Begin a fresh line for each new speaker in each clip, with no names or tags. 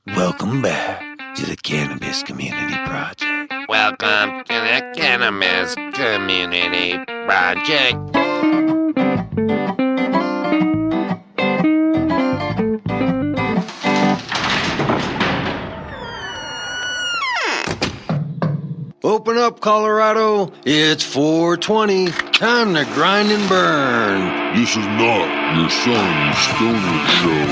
Welcome back to the Cannabis Community Project.
Welcome to the Cannabis Community Project.
Open up, Colorado. It's 420. Time to grind and burn.
This is not your son's stoner show.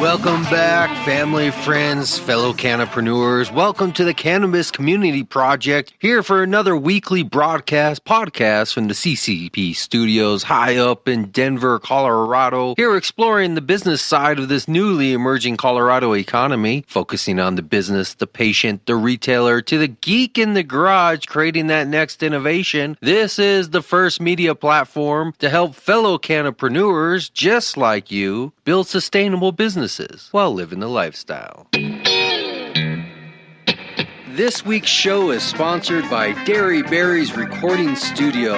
Welcome back, family, friends, fellow cannapreneurs. Welcome to the Cannabis Community Project, here for another weekly podcast from the CCP studios high up in Denver, Colorado. Here exploring the business side of this newly emerging Colorado economy, focusing on the business, the patient, the retailer, to the geek in the garage creating that next innovation. This is the first media platform to help fellow cannapreneurs just like you build sustainable businesses while living the lifestyle. This week's show is sponsored by Dairy Berry's Recording Studio.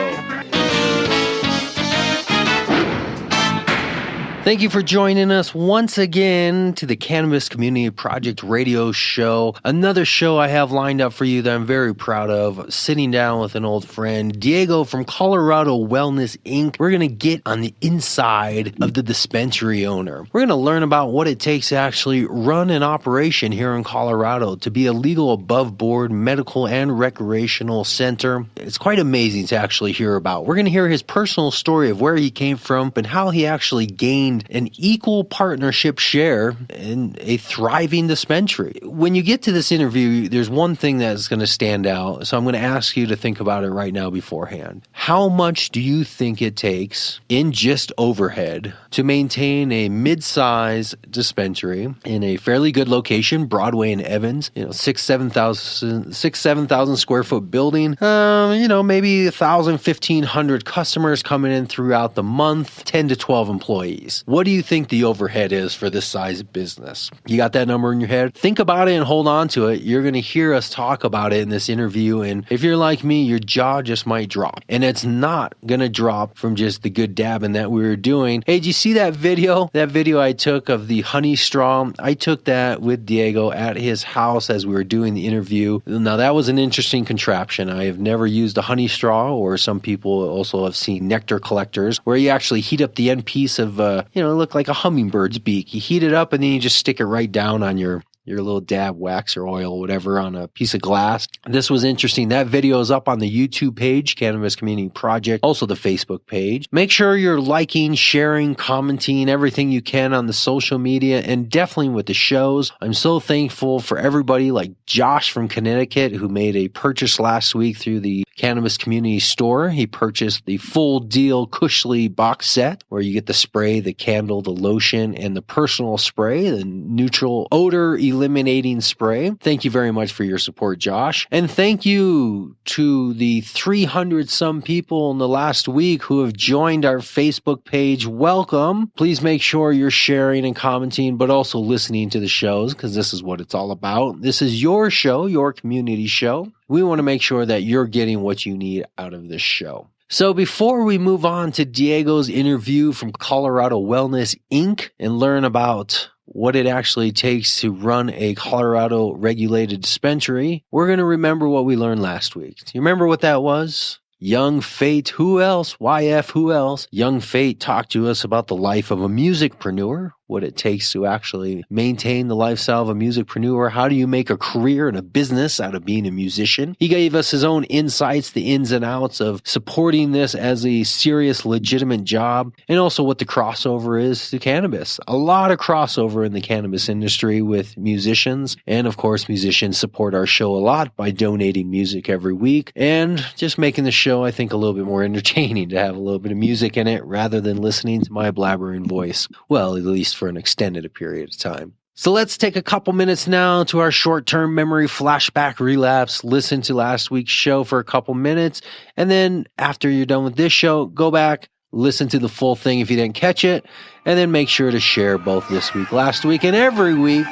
Thank you for joining us once again to the Cannabis Community Project radio show. Another show I have lined up for you that I'm very proud of. Sitting down with an old friend, Diego from Colorado Wellness Inc. We're going to get on the inside of the dispensary owner. We're going to learn about what it takes to actually run an operation here in Colorado, to be a legal above board medical and recreational center. It's quite amazing to actually hear about. We're going to hear his personal story of where he came from and how he actually gained an equal partnership share in a thriving dispensary. When you get to this interview, there's one thing that's going to stand out. So I'm going to ask you to think about it right now beforehand. How much do you think it takes in just overhead to maintain a mid-size dispensary in a fairly good location, Broadway and Evans, 7,000 square foot building, maybe 1,000, 1,500 customers coming in throughout the month, 10 to 12 employees. What do you think the overhead is for this size business? You got that number in your head? Think about it and hold on to it. You're going to hear us talk about it in this interview. And if you're like me, your jaw just might drop. And it's not going to drop from just the good dabbing that we were doing. Hey, did you see that video? That video I took of the honey straw? I took that with Diego at his house as we were doing the interview. Now, that was an interesting contraption. I have never used a honey straw, or some people also have seen nectar collectors, where you actually heat up the end piece of it looked like a hummingbird's beak. You heat it up and then you just stick it right down on your little dab wax or oil, whatever, on a piece of glass. This was interesting. That video is up on the YouTube page, Cannabis Community Project, also the Facebook page. Make sure you're liking, sharing, commenting, everything you can on the social media, and definitely with the shows. I'm so thankful for everybody like Josh from Connecticut, who made a purchase last week through the Cannabis Community Store. He purchased the full deal Cushley box set, where you get the spray, the candle, the lotion, and the personal spray, the neutral odor eliminating spray. Thank you very much for your support, Josh. And thank you to the 300 some people in the last week who have joined our Facebook page. Welcome. Please make sure you're sharing and commenting, but also listening to the shows, because this is what it's all about. This is your show, your community show. We want to make sure that you're getting what you need out of this show. So before we move on to Diego's interview from Colorado Wellness Inc. and learn about what it actually takes to run a Colorado regulated dispensary, we're going to remember what we learned last week. Do you remember what that was? Young Fate, who else? YF, who else? Young Fate talked to us about the life of a musicpreneur, what it takes to actually maintain the lifestyle of a musicpreneur. How do you make a career and a business out of being a musician? He gave us his own insights, the ins and outs of supporting this as a serious, legitimate job, and also what the crossover is to cannabis. A lot of crossover in the cannabis industry with musicians, and of course, musicians support our show a lot by donating music every week, and just making the show, I think, a little bit more entertaining to have a little bit of music in it rather than listening to my blabbering voice. Well, at least for an extended period of time. So let's take a couple minutes now to our short-term memory flashback relapse. Listen to last week's show for a couple minutes. And then after you're done with this show, go back, Listen to the full thing if you didn't catch it, and then make sure to share both this week, last week, and every week.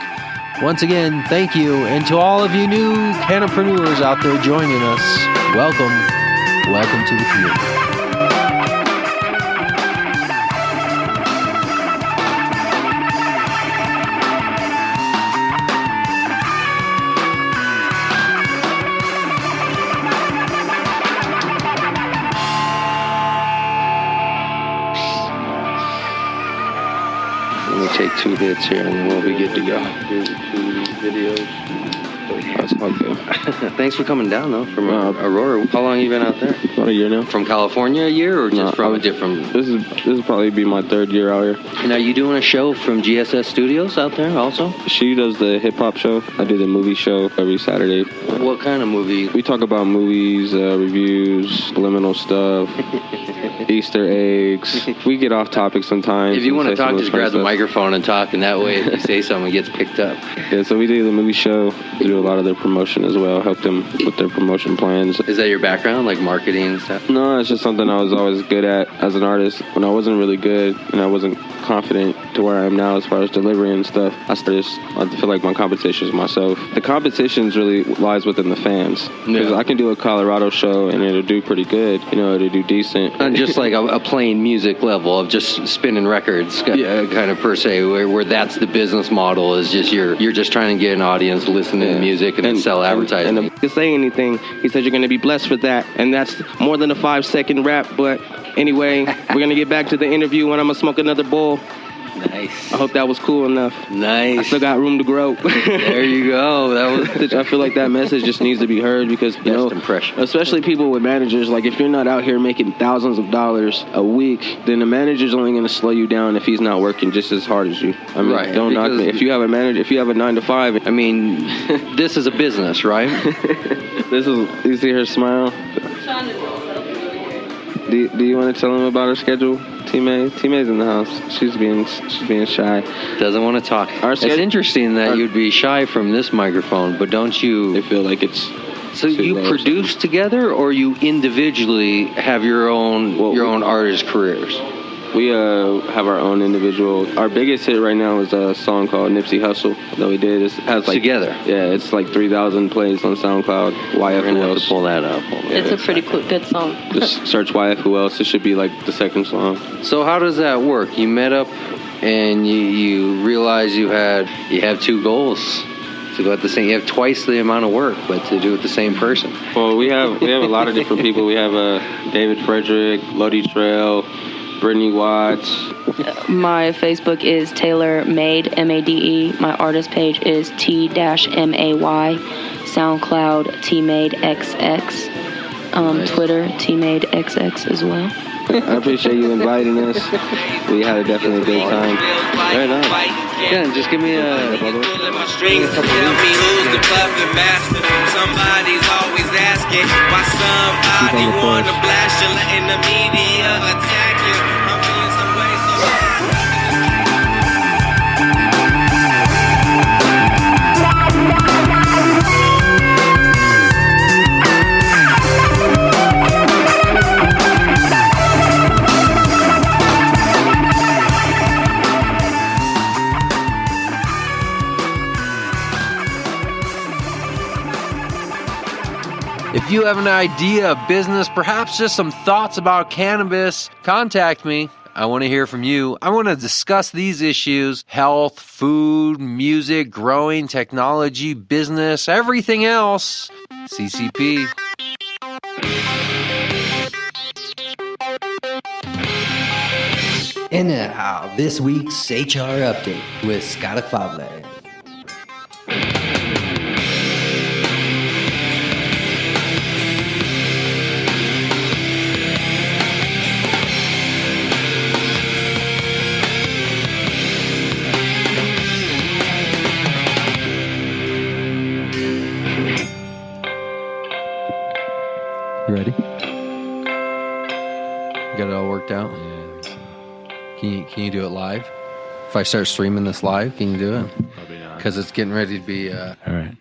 Once again, thank you. And to all of you new cannapreneurs out there joining us, welcome. Welcome to the community.
Let me take 2 hits here and then we'll be good to go. Here's the 2 videos. That's okay. Thanks for coming down though from Aurora. How long have you been out there?
About a year now.
From California a year or just from a different?
This is probably be my 3rd year out here.
And are you doing a show from GSS Studios out there also?
She does the hip hop show. I do the movie show every Saturday.
What kind of movie?
We talk about movies, reviews, subliminal stuff, Easter eggs. We get off topic sometimes.
If you want to talk, just grab the microphone and talk, and that way if you say something, it gets picked up.
Yeah, so we do the movie show. We do a lot of their promotion as well, help them with their promotion plans.
Is that your background, like marketing and stuff?
No, it's just something I was always good at as an artist. When I wasn't really good and I wasn't confident to where I am now as far as delivery and stuff, I feel like my competition is myself. The competition really lies within the fans. Because I can do a Colorado show and it'll do pretty good. You know, it'll do decent.
Not just like a plain music level of just spinning records, kind of per se, where that's the business model is just you're just trying to get an audience listening to music and then sell advertising.
And if you say anything, he said you're going to be blessed with that. And that's more than a 5-second rap. But anyway, we're going to get back to the interview when I'm going to smoke another bowl.
Nice.
I hope that was cool enough.
Nice.
I still got room to grow.
There you go.
I feel like that message just needs to be heard because, you know,
impression.
Especially people with managers, like if you're not out here making thousands of dollars a week, then the manager's only going to slow you down if he's not working just as hard as you. I mean, don't knock me. If you have a manager, if you have a 9-to-5,
I mean, this is a business, right?
You see her smile? Do you want to tell him about her schedule? T-May's in the house. She's being shy.
Doesn't want to talk. It's interesting that you'd be shy from this microphone, but don't you?
They feel like it's.
So you produce together, or you individually have your own artist careers?
We have our own individual. Our biggest hit right now is a song called Nipsey Hussle that we did. It has like
together.
Yeah, it's like 3,000 plays on SoundCloud. YF
We're gonna
Who
have
Else.
to pull that up.
It's a pretty good song.
Just search YF Who Else. It should be like the 2nd song.
So how does that work? You met up and you realize you have 2 goals. To go at the same, you have twice the amount of work, but to do it the same person.
Well, we have a lot of different people. We have David Frederick, Lodi Trail, Brittany Watts.
My Facebook is Taylor Made, M-A-D-E. My artist page is T-M-A-Y. SoundCloud, T-Made XX.
Nice.
Twitter, T-Made XX as well.
I appreciate you inviting us. We had a definitely good time.
Very nice. Yeah, just give me a couple of
Tell me who's the puppet master. Somebody's always asking why somebody wanna blast you, letting the media attack you. I'm feeling some way so
If you have an idea, a business, perhaps just some thoughts about cannabis, contact me. I want to hear from you. I want to discuss these issues: health, food, music, growing, technology, business, everything else. CCP.
And now, this week's HR Update with Scott Fable.
You ready? Got it all worked out?
Yeah, I think so.
Can you do it live? If I start streaming this live, can you do it?
Probably not.
Because it's getting ready to be...
All right.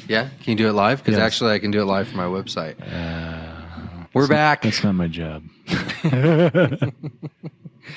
Yeah? Can you do it live? Because
Yes.
actually I can do it live from my website. We're back.
That's not my job.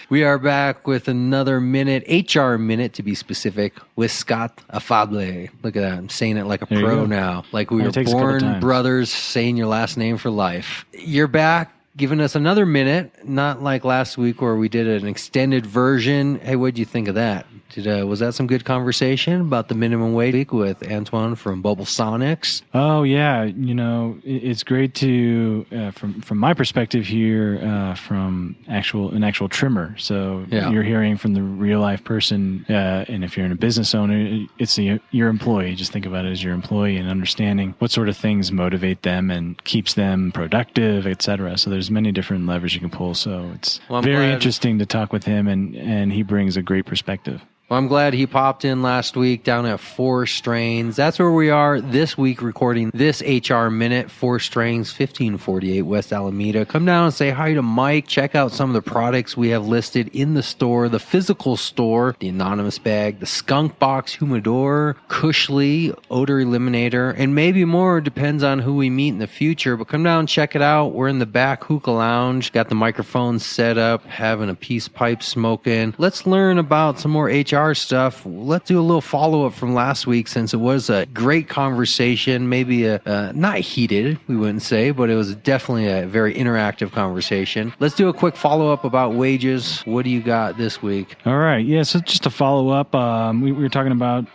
We are back with another minute, HR minute to be specific, with Scott Afable. Look at that. I'm saying it like a pro now. Like we were born brothers, saying your last name for life. You're back, giving us another minute, not like last week where we did an extended version. Hey, what'd you think of that? Was that some good conversation about the minimum wage week with Antoine from Bubble Sonics?
Oh yeah, it's great to from my perspective here, from an actual trimmer. So you're hearing from the real life person, and if you're a business owner, it's your employee. Just think about it as your employee and understanding what sort of things motivate them and keeps them productive, etc. So there's many different levers you can pull. So it's very interesting to talk with him, and he brings a great perspective.
Well, I'm glad he popped in last week down at 4 Strains. That's where we are this week recording this HR Minute. 4 Strains, 1548 West Alameda. Come down and say hi to Mike. Check out some of the products we have listed in the store, the physical store, the anonymous bag, the skunk box humidor, Cushly, odor eliminator, and maybe more. Depends on who we meet in the future. But come down and check it out. We're in the back hookah lounge. Got the microphones set up, having a peace pipe smoking. Let's learn about some more HR stuff. Let's do a little follow-up from last week, since it was a great conversation, maybe not heated, we wouldn't say, but it was definitely a very interactive conversation. Let's do a quick follow-up about wages. What do you got this week?
All right. Yeah, so just to follow up, we were talking about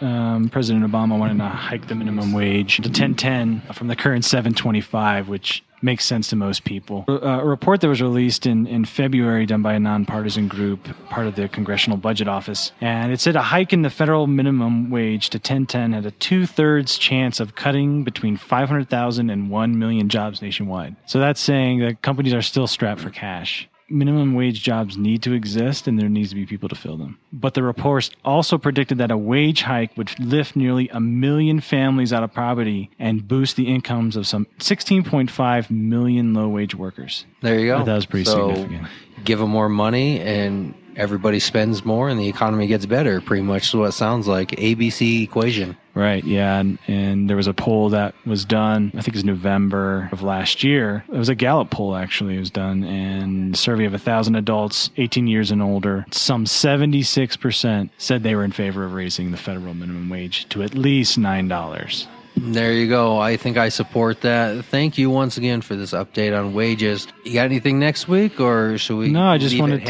President Obama wanting to hike the minimum wage to $10.10 from the current $7.25, which makes sense to most people. A report that was released in February, done by a nonpartisan group, part of the Congressional Budget Office, and it said a hike in the federal minimum wage to $10.10 had a 2/3 chance of cutting between 500,000 and 1 million jobs nationwide. So that's saying that companies are still strapped for cash. Minimum wage jobs need to exist, and there needs to be people to fill them. But the report also predicted that a wage hike would lift nearly 1 million families out of poverty and boost the incomes of some 16.5 million low-wage workers.
There you go.
That was pretty significant.
Give them more money, and everybody spends more, and the economy gets better. Pretty much what it sounds like. ABC equation.
Right, yeah, and there was a poll that was done, I think it was November of last year. It was a Gallup poll, actually, it was done, and a survey of 1,000 adults 18 years and older. Some 76% said they were in favor of raising the federal minimum wage to at least $9.
There you go. I think I support that. Thank you once again for this update on wages. You got anything next week, or should we?
No, I just wanted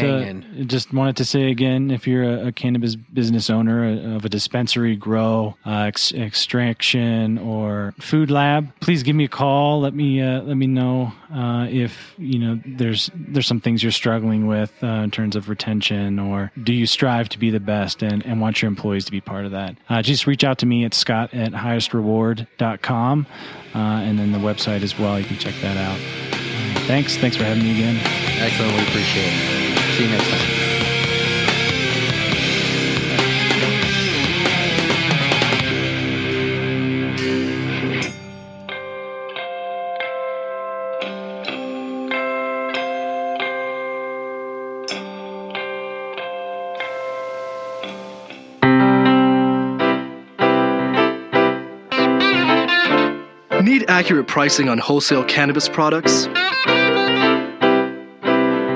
to say again, if you're a cannabis business owner of a dispensary, grow, extraction, or food lab, please give me a call. Let me know if there's some things you're struggling with in terms of retention, or do you strive to be the best and want your employees to be part of that? Just reach out to me at Scott@HighestReward.com, and then the website as well. You can check that out. Thanks for having me again.
Excellent. We appreciate it. See you next time.
Need accurate pricing on wholesale cannabis products?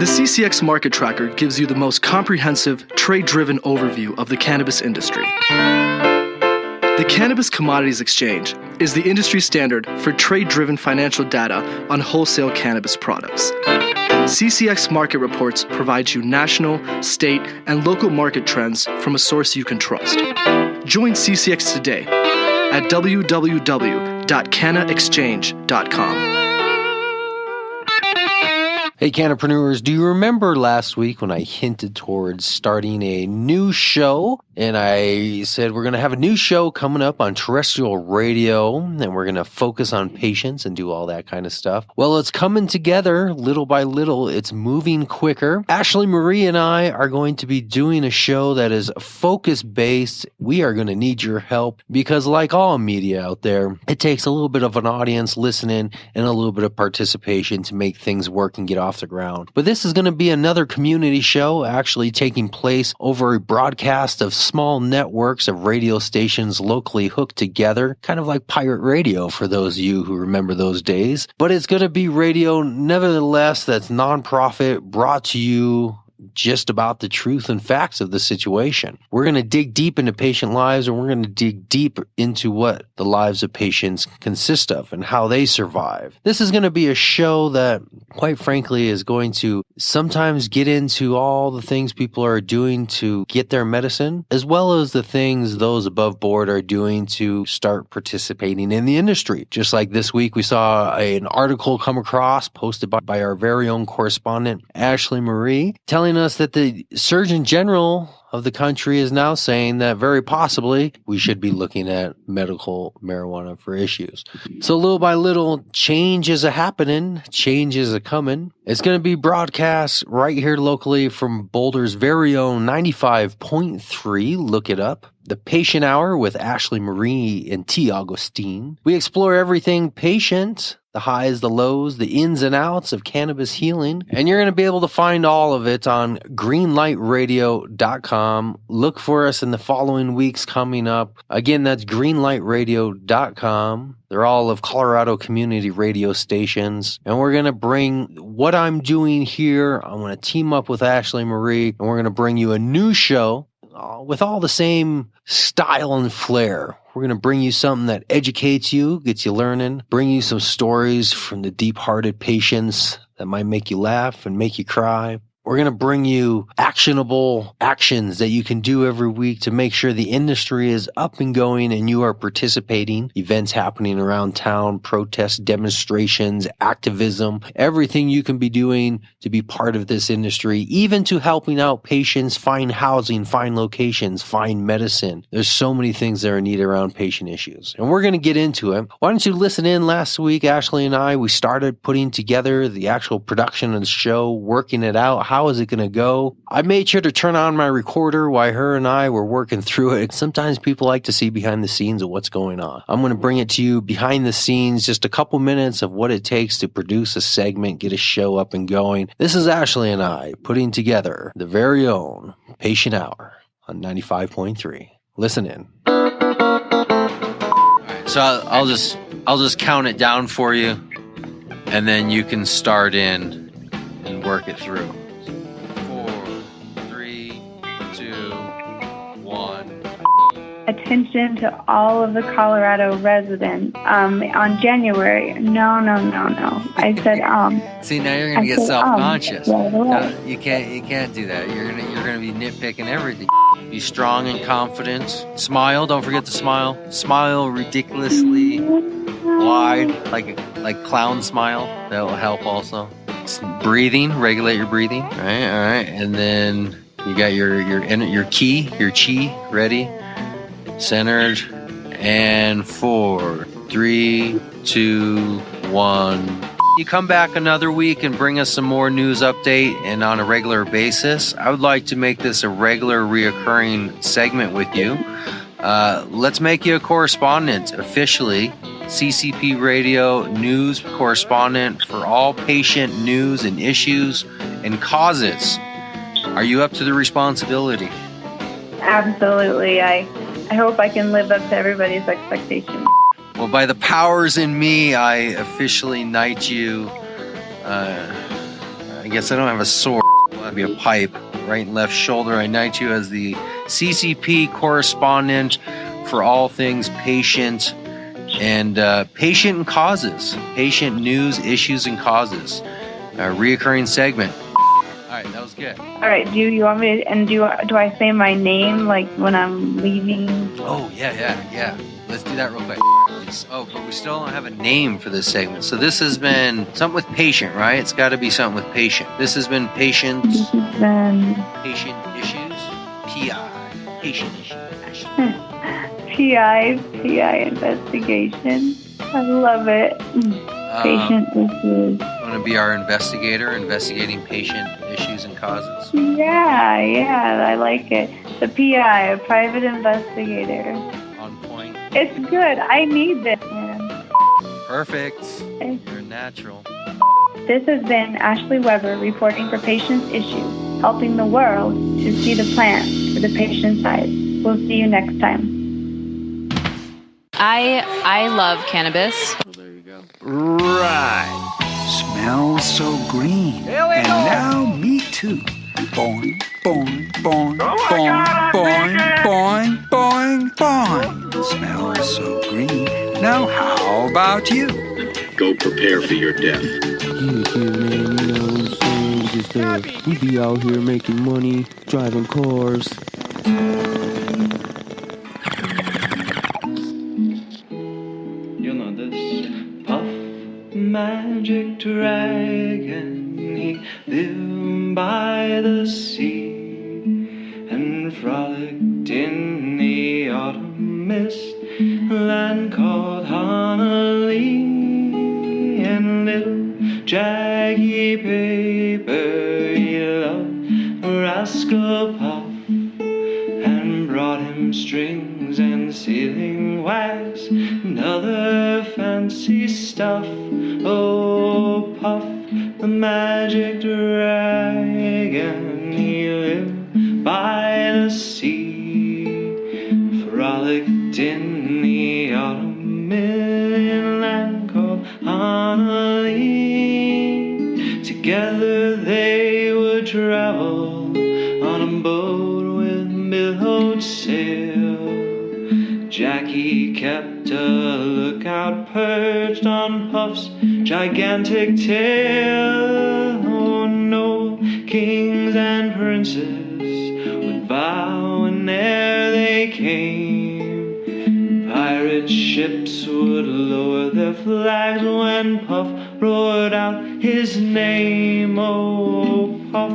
The CCX Market Tracker gives you the most comprehensive, trade-driven overview of the cannabis industry. The Cannabis Commodities Exchange is the industry standard for trade-driven financial data on wholesale cannabis products. CCX Market Reports provides you national, state, and local market trends from a source you can trust. Join CCX today at www.cannaexchange.com.
Hey, Cannapreneurs, do you remember last week when I hinted towards starting a new show? And I said we're going to have a new show coming up on terrestrial radio, and we're going to focus on patients and do all that kind of stuff. Well, it's coming together little by little. It's moving quicker. Ashley Marie and I are going to be doing a show that is focus-based. We are going to need your help because, like all media out there, it takes a little bit of an audience listening and a little bit of participation to make things work and get off off the ground. But this is going to be another community show actually taking place over a broadcast of small networks of radio stations locally hooked together, kind of like pirate radio for those of you who remember those days. But it's going to be radio nevertheless that's nonprofit, brought to you just about the truth and facts of the situation. We're going to dig deep into patient lives, and we're going to dig deep into what the lives of patients consist of and how they survive. This is going to be a show that, quite frankly, is going to sometimes get into all the things people are doing to get their medicine, as well as the things those above board are doing to start participating in the industry. Just like this week, we saw an article come across posted by our very own correspondent, Ashley Marie, telling us that the Surgeon General of the country is now saying that very possibly we should be looking at medical marijuana for issues. So little by little, change is a happening, change is a coming. It's going to be broadcast right here locally from Boulder's very own 95.3. Look it up. The Patient Hour with Ashley Marie and T. Augustine. We explore everything patient, the highs, the lows, the ins and outs of cannabis healing. And you're going to be able to find all of it on greenlightradio.com. Look for us in the following weeks coming up. Again, that's greenlightradio.com. They're all of Colorado community radio stations. And we're going to bring what I'm doing here. I'm going to team up with Ashley Marie, and we're going to bring you a new show with all the same style and flair. We're going to bring you something that educates you, gets you learning, bring you some stories from the deep-hearted patients that might make you laugh and make you cry. We're going to bring you actionable actions that you can do every week to make sure the industry is up and going and you are participating. Events happening around town, protests, demonstrations, activism, everything you can be doing to be part of this industry, even to helping out patients find housing, find locations, find medicine. There's so many things that are needed around patient issues, and we're going to get into it. Why don't you listen in? Last week, Ashley and I, we started putting together the actual production of the show, working it out. How is it going to go? I made sure to turn on my recorder while her and I were working through it. Sometimes people like to see behind the scenes of what's going on. I'm going to bring it to you behind the scenes, just a couple minutes of what it takes to produce a segment, get a show up and going. This is Ashley and I putting together the very own Patient Hour on 95.3. Listen in. All right, so I'll just count it down for you, and then you can start in and work it through. 1.
Attention to all of the Colorado residents. On January, no. I said
See, now you're gonna get self-conscious.
Right away.
No, you can't do that. You're gonna be nitpicking everything. Be strong and confident. Smile. Don't forget to smile. Smile ridiculously wide, like clown smile. That will help also. Breathing. Regulate your breathing. All right. And then you got your chi ready, centered, and 4, 3, 2, 1. You come back another week and bring us some more news update and on a regular basis. I would like to make this a regular reoccurring segment with you. Let's make you a correspondent officially. CCP Radio news correspondent for all patient news and issues and causes. Are you up to the responsibility?
Absolutely. I hope I can live up to everybody's expectations.
Well, by the powers in me, I officially knight you. I guess I don't have a sword. It'll have to be a pipe. Right and left shoulder. I knight you as the CCP correspondent for all things patient and patient and causes. Patient news, issues, and causes. A reoccurring segment. All right, that was good.
All right, do you want me to, and do I say my name like when I'm leaving?
Oh, yeah. Let's do that real quick. Oh, but we still don't have a name for this segment. So this has been something with patient, right? It's got to be something with patient. This has been patient.
This has been
patient issues. PI. Patient issues.
PI investigation. I love it. Patient issues.
Want to be our investigator, investigating patient issues and causes?
Yeah, I like it. The PI, a private investigator.
On point.
It's good. I need this, man.
Perfect. You're natural.
This has been Ashley Weber reporting for Patients Issue, helping the world to see the plant for the patient's eyes. We'll see you next time.
I love cannabis.
Right. Smells so green. And now me too. Boing, boing, boing, boing, boing, boing, boing, boing. Smells so green. Now how about you?
Go prepare for your death.
Yeah, man, you know what I'm saying? Just, we be out here making money, driving cars.
You'll know this. Puff, magic dragon, he lived by the sea and frolicked in the autumn mist, land called Honolulu. And little Jackie Paper, he loved Rascal Puff and brought him strings and sealing wax and other fancy stuff. Oh, Puff, the magic dragon, he lived by the sea, frolicked in the autumn in land called Honolulu. Together they would travel on a boat with billowed sail. Jackie kept a lookout perched on Puff's gigantic tail. Oh no, kings and princes would bow whene'er they came. Pirate ships would lower their flags when Puff roared out his name. Oh, Puff,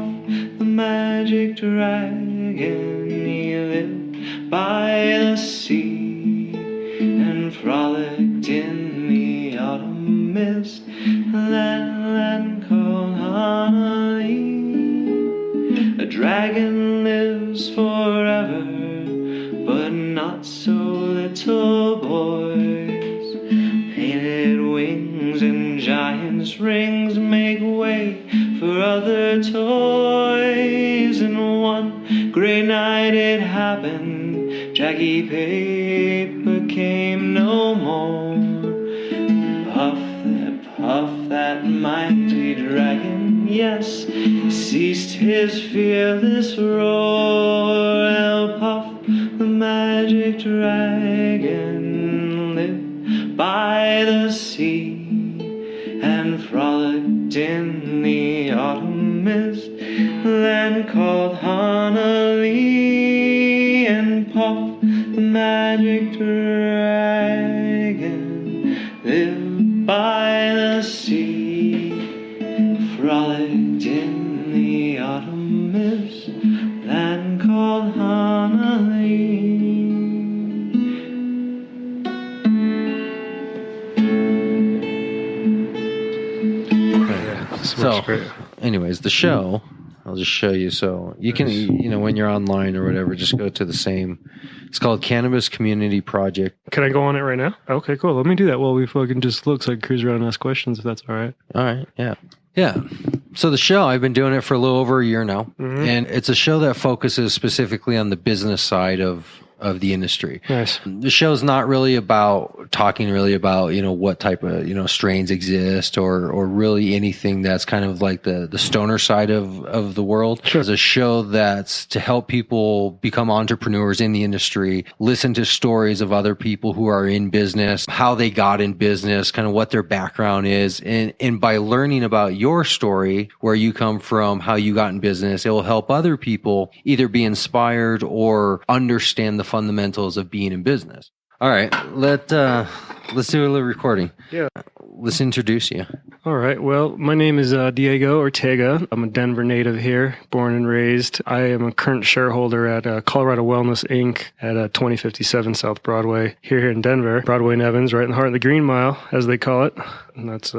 the magic dragon, he lived by the sea and frolicked in the autumn mist, land called Honolulu. A dragon lives forever, but not so little boys. Painted wings and giant's rings make way for other toys. And one great night it happened, Jackie Paper came no more. Puff, that mighty dragon, yes, ceased his fearless roar. El Puff, the magic dragon, lived by the sea and frolicked in the autumn mist, land called Honolulu. And Puff, the magic dragon, lived by the sea, frolicked in the autumn mist, land called Honolulu.
So, anyways, the show, I'll just show you. So you can, when you're online or whatever, just go to the same. It's called Cannabis Community Project.
Can I go on it right now? Okay, cool. Let me do that while we fucking just look so I can cruise around and ask questions if that's all right.
All right, yeah. Yeah. So the show, I've been doing it for a little over a year now. Mm-hmm. And it's a show that focuses specifically on the business side of the industry.
Nice.
The show's not really talking about, what type of, strains exist or really anything that's kind of like the stoner side of the world.
Sure.
It's a show that's to help people become entrepreneurs in the industry, listen to stories of other people who are in business, how they got in business, kind of what their background is. And by learning about your story, where you come from, how you got in business, it will help other people either be inspired or understand the fundamentals of being in business. All right, let's do a little recording.
Yeah.
Let's introduce you.
All right. Well, my name is Diego Ortega. I'm a Denver native here, born and raised. I am a current shareholder at Colorado Wellness Inc. at 2057 South Broadway here in Denver. Broadway and Evans, right in the heart of the Green Mile, as they call it. And that's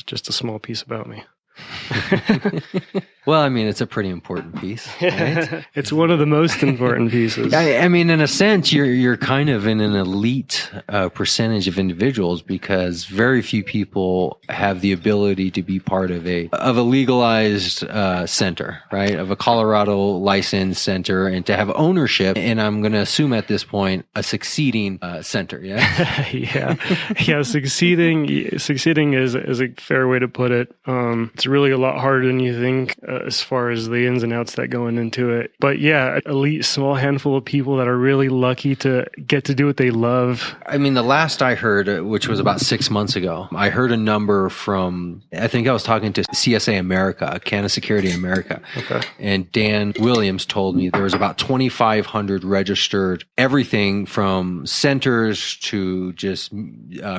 just a small piece about me.
Well, I mean, it's a pretty important piece. Right?
It's one of the most important pieces.
I mean, in a sense, you're kind of in an elite percentage of individuals because very few people have the ability to be part of a legalized center, right? Of a Colorado licensed center, and to have ownership. And I'm going to assume at this point a succeeding center. Yeah,
yeah. Succeeding is a fair way to put it. It's really a lot harder than you think as far as the ins and outs that going into it. But yeah, elite, small handful of people that are really lucky to get to do what they love.
I mean, the last I heard, which was about 6 months ago, I heard a number from, I think I was talking to CSA America, Cannabis Security America.
Okay.
And Dan Williams told me there was about 2,500 registered, everything from centers to just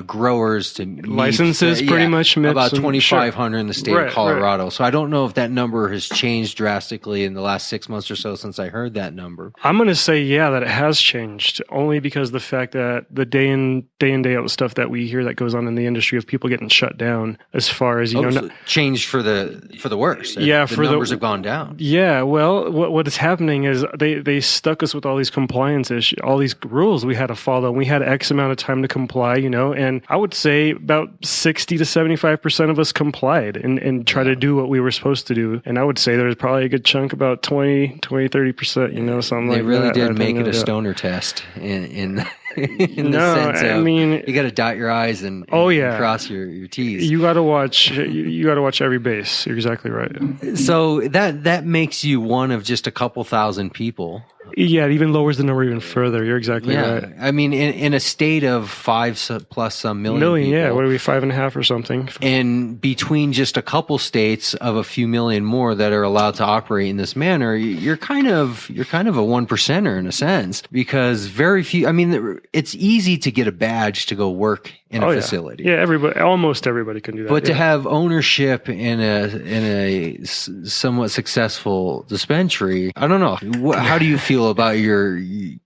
growers to
licenses, pretty much.
About 2,500 in the state of Colorado.
Right.
So I don't know if that number has changed drastically in the last 6 months or so since I heard that number.
I'm going to say, yeah, that it has changed, only because the fact that the day in day out stuff that we hear that goes on in the industry of people getting shut down, as far as
so changed for the worse.
Yeah,
the numbers have gone down.
Yeah, well, what is happening is they stuck us with all these compliance issues, all these rules we had to follow. We had X amount of time to comply, and I would say about 60 to 75% of us complied and try to do what we were supposed to do. And I would say there's probably a good chunk, about 20, 30%, something like that.
They really did make it a stoner test in the sense of,
I mean,
you got to dot your I's and cross your T's.
You got to watch. You got to watch every base. You're exactly right.
So that makes you one of just a couple thousand people.
Yeah, it even lowers the number even further. You're exactly right.
I mean, in a state of 5 plus some million people,
yeah. What are we, 5.5 or something?
And between just a couple states of a few million more that are allowed to operate in this manner, you're kind of a one percenter in a sense, because very few. I mean, it's easy to get a badge to go work in a facility.
Yeah, almost everybody can do that.
But to have ownership in a somewhat successful dispensary, I don't know. How do you feel about your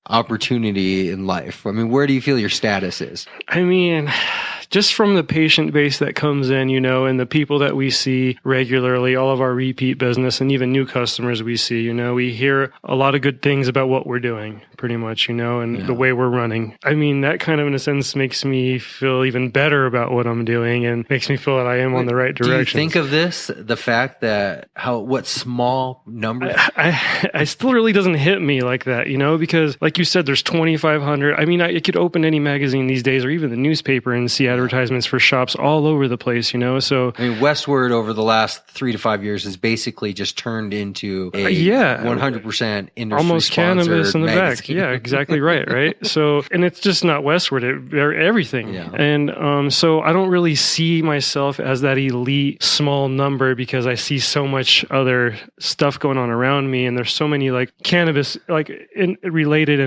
opportunity in life? I mean, where do you feel your status is?
I mean, just from the patient base that comes in, and the people that we see regularly, all of our repeat business and even new customers we see, we hear a lot of good things about what we're doing, pretty much, and the way we're running. I mean, that kind of, in a sense, makes me feel even better about what I'm doing and makes me feel that I am on the right direction.
Do you think of this, the fact that what small numbers?
I still really doesn't hit me like that, because like you said, there's 2,500. I mean, I could open any magazine these days or even the newspaper and see advertisements for shops all over the place, so
I mean, Westward over the last 3 to 5 years has basically just turned into a 100% industry
almost cannabis in the
magazine.
back. Yeah, exactly right. So, and it's just not Westward, they're everything.
Yeah.
And so I don't really see myself as that elite small number, because I see so much other stuff going on around me, and there's so many like cannabis related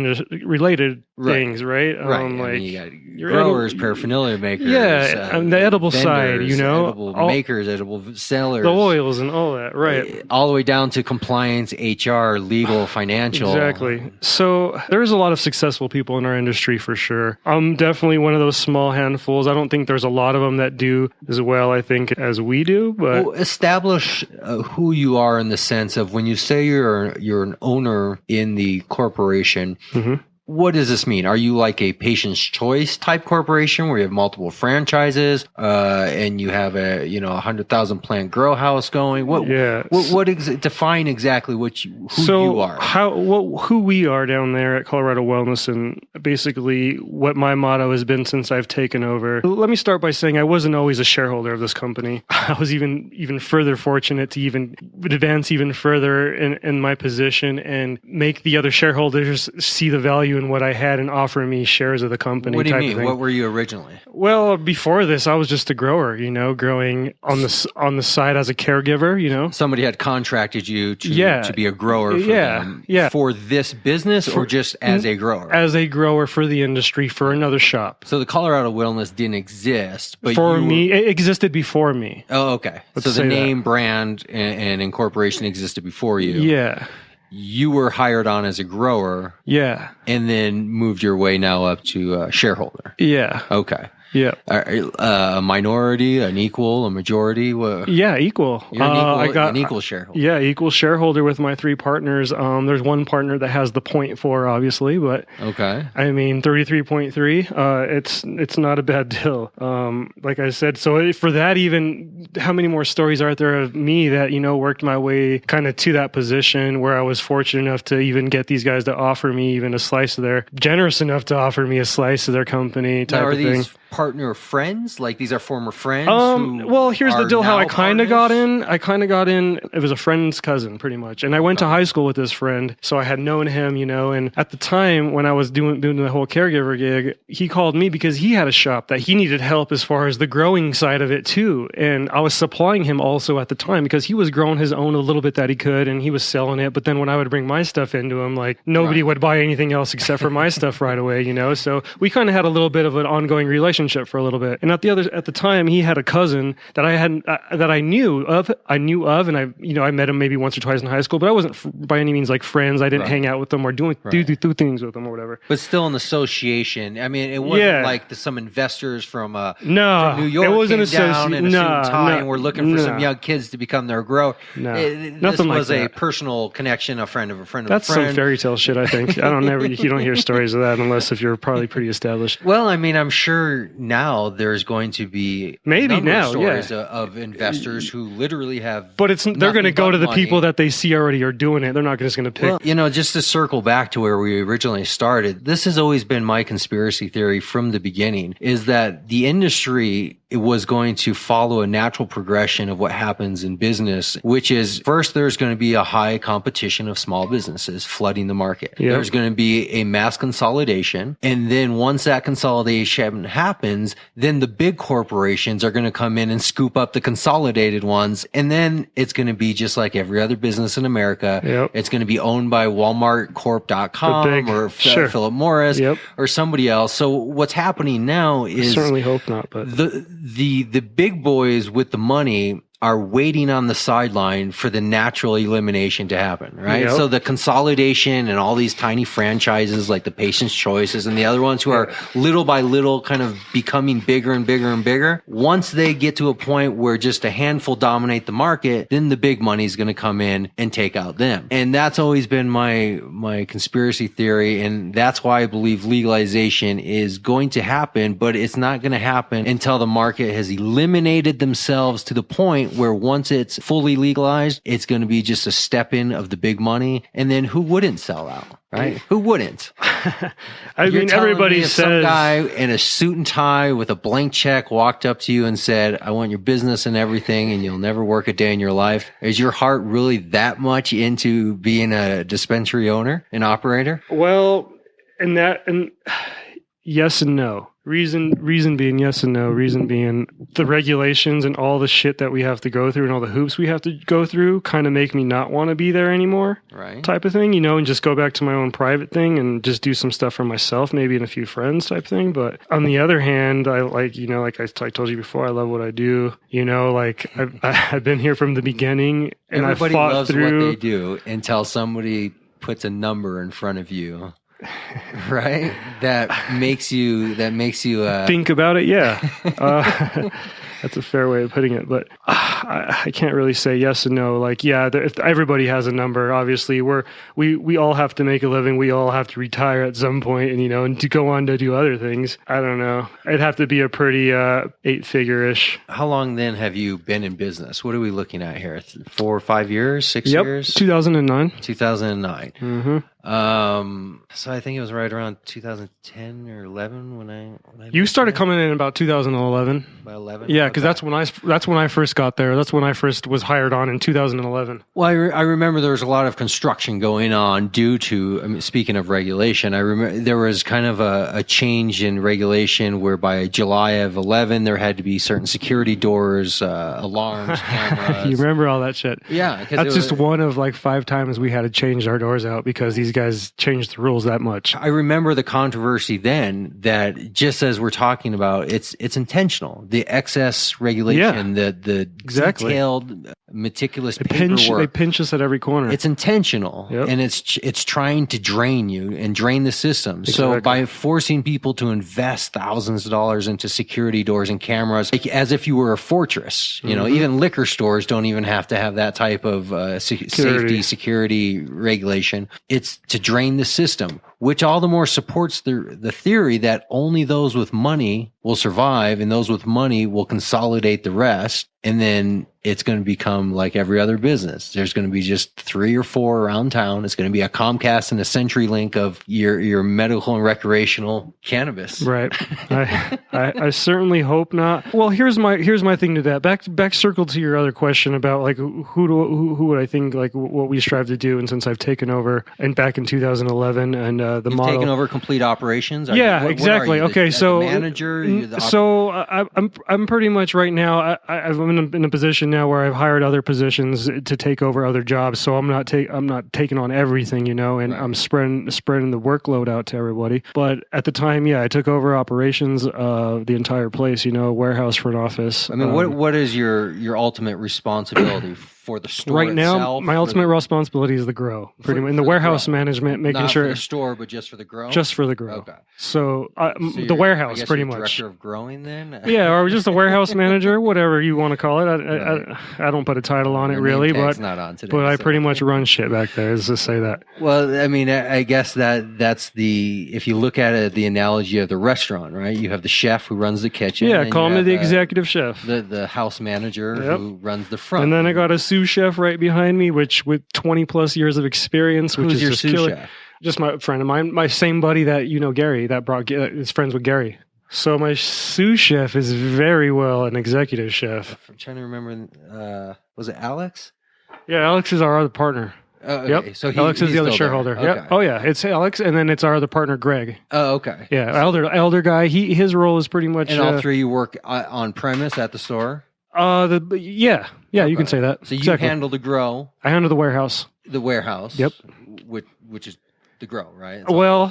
things, right?
Right.
Like
you got growers, paraphernalia makers,
the edible
vendors,
side,
edible makers, edible sellers,
the oils and all that, right?
All the way down to compliance, HR, legal, financial.
Exactly. So there's a lot of successful people in our industry for sure. I'm definitely one of those small handfuls. I don't think there's a lot of them that do as well, I think, as we do. But
establish who you are in the sense of when you say you're an owner in the corporation.
Mm-hmm.
What does this mean? Are you like a patient's choice type corporation where you have multiple franchises and you have a 100,000 plant grow house going? Define exactly who you are.
Who we are down there at Colorado Wellness, and basically what my motto has been since I've taken over. Let me start by saying I wasn't always a shareholder of this company. I was even further fortunate to even advance even further in my position and make the other shareholders see the value in what I had and offer me shares of the company.
What do you mean? What were you originally?
Well, before this, I was just a grower, growing on the side as a caregiver,
Somebody had contracted you to be a grower for them. For this business or just as a grower?
As a grower for the industry for another shop.
So the Colorado Wellness didn't exist, but
it existed before me.
Oh, okay. So the name, brand, and incorporation existed before you.
Yeah.
You were hired on as a grower.
Yeah.
And then moved your way now up to shareholder.
Yeah.
Okay.
Yeah.
A minority, an equal, a majority?
Yeah, equal.
You're an equal shareholder.
Yeah, equal shareholder with my 3 partners. There's one partner that has the 0.4, obviously, but
okay.
I mean, 33.3. It's not a bad deal. Like I said, so for that, even how many more stories are there of me that worked my way kind of to that position where I was fortunate enough to even get these guys to offer me even a slice of generous enough to offer me a slice of their company type of thing.
Partner friends? Like these are former friends?
Well, here's the deal. How I kind of got in. It was a friend's cousin, pretty much. And I went to high school with this friend, so I had known him, and at the time when I was doing the whole caregiver gig, he called me because he had a shop that he needed help as far as the growing side of it too. And I was supplying him also at the time because he was growing his own a little bit that he could, and he was selling it. But then when I would bring my stuff into him, like nobody would buy anything else except for my stuff right away, So we kind of had a little bit of an ongoing relationship for a little bit. And at the time, he had a cousin that I knew of, and I met him maybe once or twice in high school, but I wasn't by any means like friends. I didn't hang out with them or do things with them or whatever.
But still an association. I mean, it wasn't like some investors from New York
it wasn't
came down in a suit and tie and were looking for some young kids to become their grow.
No,
nothing like that. A personal connection, a friend of a friend of
That's
a friend.
Some fairy tale shit, I think. You don't hear stories of that unless if you're probably pretty established.
Well, I mean, I'm sure now there's going to be stories of investors who literally have,
but they're going to go to the people that they see already are doing it. They're not just going to pick.
Well, just to circle back to where we originally started, this has always been my conspiracy theory from the beginning: is that the industry was going to follow a natural progression of what happens in business, which is first there's going to be a high competition of small businesses flooding the market. Yep. There's going to be a mass consolidation, and then once that consolidation happens, then the big corporations are going to come in and scoop up the consolidated ones, and then it's going to be just like every other business in America.
Yep.
It's going to be owned by WalmartCorp.com or Philip Morris or somebody else. So what's happening now is,
I certainly hope not, but
the big boys with the money are waiting on the sideline for the natural elimination to happen, right?
Yep.
So the consolidation and all these tiny franchises like the Patient's Choices and the other ones who are little by little kind of becoming bigger and bigger and bigger, once they get to a point where just a handful dominate the market, then the big money is going to come in and take out them. And that's always been my conspiracy theory, and that's why I believe legalization is going to happen, but it's not going to happen until the market has eliminated themselves to the point where once it's fully legalized, it's going to be just a step in of the big money. And then who wouldn't sell out, right? Who wouldn't?
Everybody says
some guy in a suit and tie with a blank check walked up to you and said, I want your business and everything, and you'll never work a day in your life. Is your heart really that much into being a dispensary owner and operator?
Well, and yes and no. Reason being yes and no. Reason being the regulations and all the shit that we have to go through and all the hoops we have to go through kind of make me not want to be there anymore.
Right.
Type of thing, and just go back to my own private thing and just do some stuff for myself, maybe and a few friends type thing. But on the other hand, I like I told you before, I love what I do. I've been here from the beginning, and
everybody
I fought
loves
through
what they do until somebody puts a number in front of you. Right? That makes you
think about it. Yeah. That's a fair way of putting it, but I can't really say yes and no. If everybody has a number, obviously we all have to make a living. We all have to retire at some point, and to go on to do other things. I don't know. It'd have to be a pretty 8-figure-ish.
How long then have you been in business? What are we looking at here? 4 or 5 years? 6 years?
2009.
2009.
Mm-hmm.
So I think it was right around 2010 or 11 when I
You started coming in about 2011.
By 11?
Yeah, because that's when I first got there. That's when I first was hired on in 2011.
Well, I remember there was a lot of construction going on due to, speaking of regulation, I remember there was kind of a change in regulation where by July of 11, there had to be certain security doors, alarms, cameras.
You remember all that shit?
Yeah.
That's just one of 5 times we had to change our doors out because these these guys changed the rules that much.
I remember the controversy then that just as we're talking about, it's intentional. The excess regulation, the detailed, meticulous paperwork.
They pinch us at every corner.
It's intentional, and it's trying to drain you and drain the system.
Exactly.
So by forcing people to invest thousands of dollars into security doors and cameras, like, as if you were a fortress, you know, even liquor stores don't even have to have that type of safety, security regulation. It's to drain the system, which all the more supports the theory that only those with money will survive and those with money will consolidate the rest. And then it's going to become like every other business. There's going to be just 3 or 4 around town. It's going to be a Comcast and a CenturyLink of your medical and recreational cannabis.
Right. I certainly hope not. Well, here's my thing to that. Back circle to your other question about like who would I think like what we strive to do. And since I've taken over and back in 2011 and the
You've
model
taken over complete operations.
Exactly. Okay, so
the manager.
I'm pretty much right now. I'm in a position now where I've hired other positions to take over other jobs. So I'm not taking on everything, you know, and I'm spreading the workload out to everybody. But at the time, I took over operations of the entire place, you know, warehouse, front office.
I mean, what is your ultimate responsibility for the store
right now?
itself?
My ultimate responsibility is the grow, pretty much in the warehouse management, making
Not
sure
for the store, but just for the grow.
Just for the grow.
Okay.
So the warehouse, pretty much.
Director of growing, then.
Yeah, or just a warehouse manager, whatever you want to call it. I don't put a title on it really, but
not on today,
but I pretty much run shit back there. Let's just say that.
Well, I mean, I guess that's if you look at it, the analogy of the restaurant, right? You have the chef who runs the kitchen.
Yeah, call me the executive chef.
The house manager who runs the front.
And then I got a sous chef right behind me, which with 20 plus years of experience, which
Who's
is
your
just
sous
killer.
chef?
Just my friend of mine, my same buddy that you know, Gary, that is friends with Gary. So my sous chef is very well an executive chef.
I'm trying to remember. Was it Alex?
Yeah, Alex is our other partner.
Oh, okay.
Yep.
So
Alex is the other
still
shareholder.
there. Okay.
Yep. Oh yeah, it's Alex, and then it's our other partner, Greg.
Oh, okay.
Yeah, elder guy. His role is pretty much.
And all three you work on premise at the store.
Yeah, you can say that.
So you handle the grow.
I handle the warehouse.
The warehouse.
Yep.
Which is the grow, right?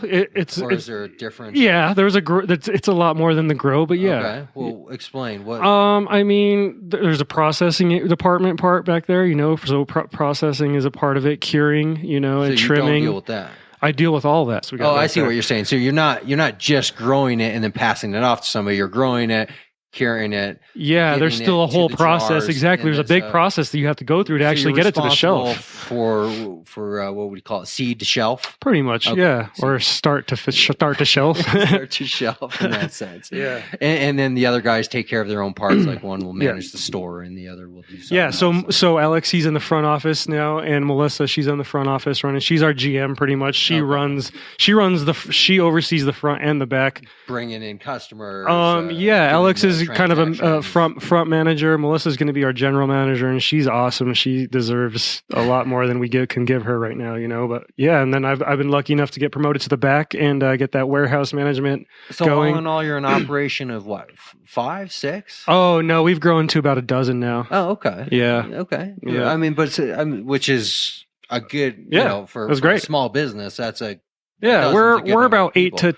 Is
there a difference?
Yeah, there's a grow. It's a lot more than the grow, but yeah.
Okay. Well, explain what.
I mean, there's a processing department part back there, you know. So processing is a part of it. Curing, you know, and
so you
trimming.
Don't deal with that.
I deal with all that. So
I see what you're saying. So you're not just growing it and then passing it off to somebody. You're growing it, curing it.
Yeah, there's still a whole process. Exactly. There's a big process that you have to go through to actually get it to the shelf.
For what would you call it? Seed to shelf?
Pretty much,
okay.
Yeah. Or start to shelf.
Start to shelf in that sense.
Yeah.
And then the other guys take care of their own parts. Like one will manage the store and the other will do something.
Yeah. So Alex, he's in the front office now, and Melissa, she's in the front office running. She's our GM pretty much. She oversees the front and the back.
Bringing in customers.
Alex is kind of a front manager. Melissa's going to be our general manager, and she's awesome. She deserves a lot more than we can give her right now, you know. But yeah, and then I've been lucky enough to get promoted to the back and get that warehouse management going.
All in all, you're an operation of what, 5, 6?
Oh no, we've grown to about a dozen now.
Oh, okay.
Yeah.
Okay.
Yeah.
I mean, but which is a good, you know, for a small business. That's
we're about 8 to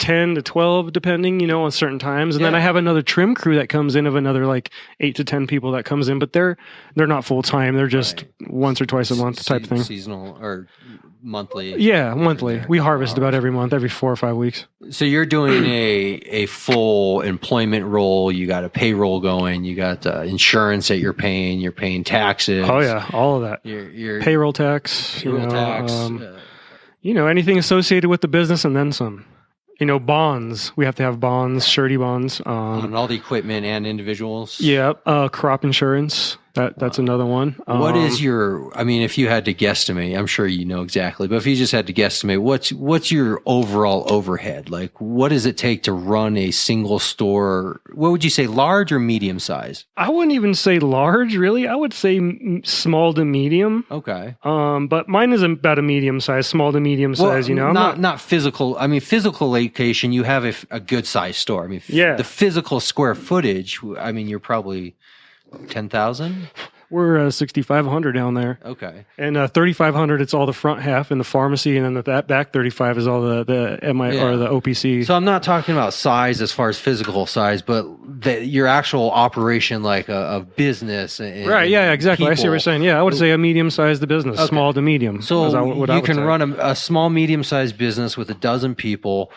10 to 12 depending, you know, on certain times, and then I have another trim crew that comes in of another like 8 to 10 people that comes in, but they're not full time. They're just once or twice a month type thing.
Seasonal or monthly.
Yeah, monthly. We harvest about every month, every 4 or 5 weeks.
So you're doing a full employment role. You got a payroll going. You got insurance that you're paying. You're paying taxes.
Oh yeah, all of that.
Your
payroll tax.
tax.
You know, anything associated with the business and then some. You know, bonds. We have to have bonds, surety bonds.
On all the equipment and individuals.
Yeah. Crop insurance. That's another one.
What is if you had to guesstimate, I'm sure you know exactly, but if you just had to guesstimate, what's your overall overhead? Like, what does it take to run a single store? What would you say, large or medium size?
I wouldn't even say large, really. I would say small to medium.
Okay.
But mine is about a medium size, small to medium size, you know.
Not physical. I mean, physical location, you have a good size store. I mean, the physical square footage, I mean, you're probably 10,000?
We're 6,500 down there.
Okay.
And 3,500, it's all the front half and the pharmacy, and then that back 35 is all the MI or the OPC.
So I'm not talking about size as far as physical size, but your actual operation, like a business.
Right. Yeah. Exactly. I see what you're saying. Yeah, I would say a medium-sized business, small to medium.
So you can run a small, medium-sized business with 12 people.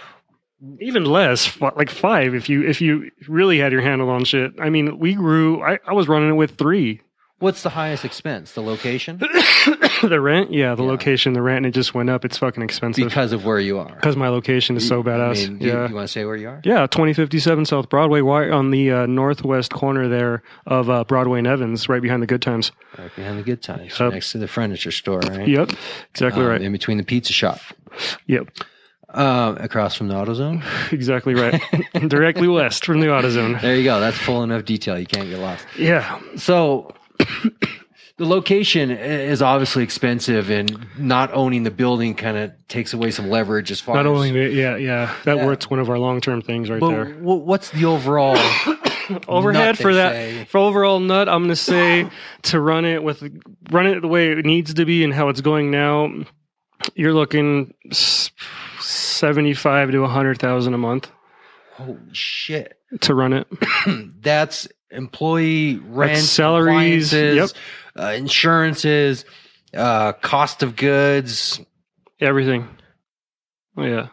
Even less, like 5, if you really had your handle on shit. I mean, we grew. I was running it with 3.
What's the highest expense? The location?
The rent? Yeah, the location, the rent, and it just went up. It's fucking expensive.
Because of where you are.
Because my location is so badass.
I mean, you want to say where you are?
Yeah, 2057 South Broadway, on the northwest corner there of Broadway and Evans, right behind the Good Times.
Right behind the Good Times, next to the furniture store, right?
Yep, exactly right.
In between the pizza shop.
Yep.
Across from the AutoZone?
Exactly right. Directly west from the AutoZone.
There you go. That's full enough detail. You can't get lost.
Yeah.
So the location is obviously expensive, and not owning the building kind of takes away some leverage as far
not
as...
only that's one of our long-term things right there.
What's the overall...
overhead for that? For overall nut, I'm going to say to run it the way it needs to be and how it's going now, you're looking 75 to 100,000 a month.
Holy shit!
To run it.
That's employee rent,
that's salaries,
insurances, cost of goods,
everything. Oh, yeah.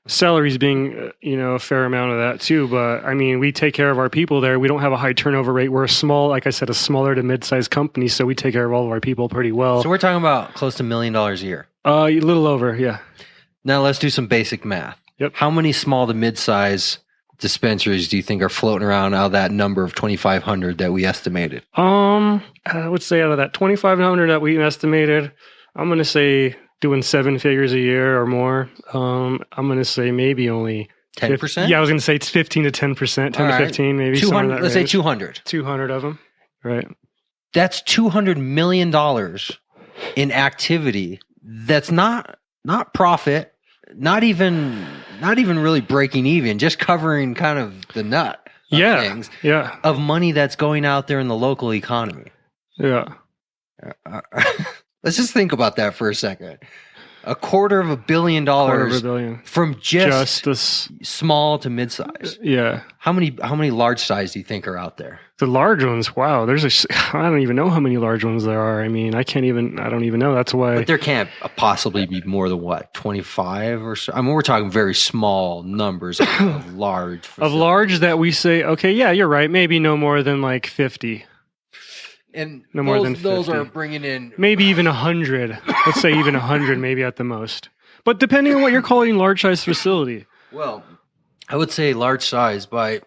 Salaries being, a fair amount of that too. But I mean, we take care of our people there. We don't have a high turnover rate. We're like I said, a smaller to mid-sized company. So we take care of all of our people pretty well.
So we're talking about close to $1 million a year.
A little over. Yeah.
Now let's do some basic math.
Yep.
How many small to mid-size dispensaries do you think are floating around out of that number of 2,500 that we estimated?
I would say out of that 2,500 that we estimated, I'm going to say doing 7 figures a year or more. I'm going to say maybe only
10%.
Yeah, I was going to say it's 15 to 10%, 10 to 15, maybe.
200. Let's say 200.
200 of them. Right.
That's $200 million in activity. That's not profit. Not even really breaking even, just covering kind of the nut of things.
Yeah.
Of money that's going out there in the local economy.
Yeah.
Let's just think about that for a second. $250 million from just this small to mid-size.
Yeah.
How many large size do you think are out there?
The large ones, wow. I don't even know how many large ones there are. I mean, I don't even know. That's why.
But there can't possibly be more than 25 or so. I mean, we're talking very small numbers of large.
Of large that we say, okay, yeah, you're right. Maybe no more than like 50.
And
no more than 50.
Those are bringing in
maybe even 100. Let's say even 100, maybe at the most. But depending on what you're calling large size facility.
Well, I would say large size by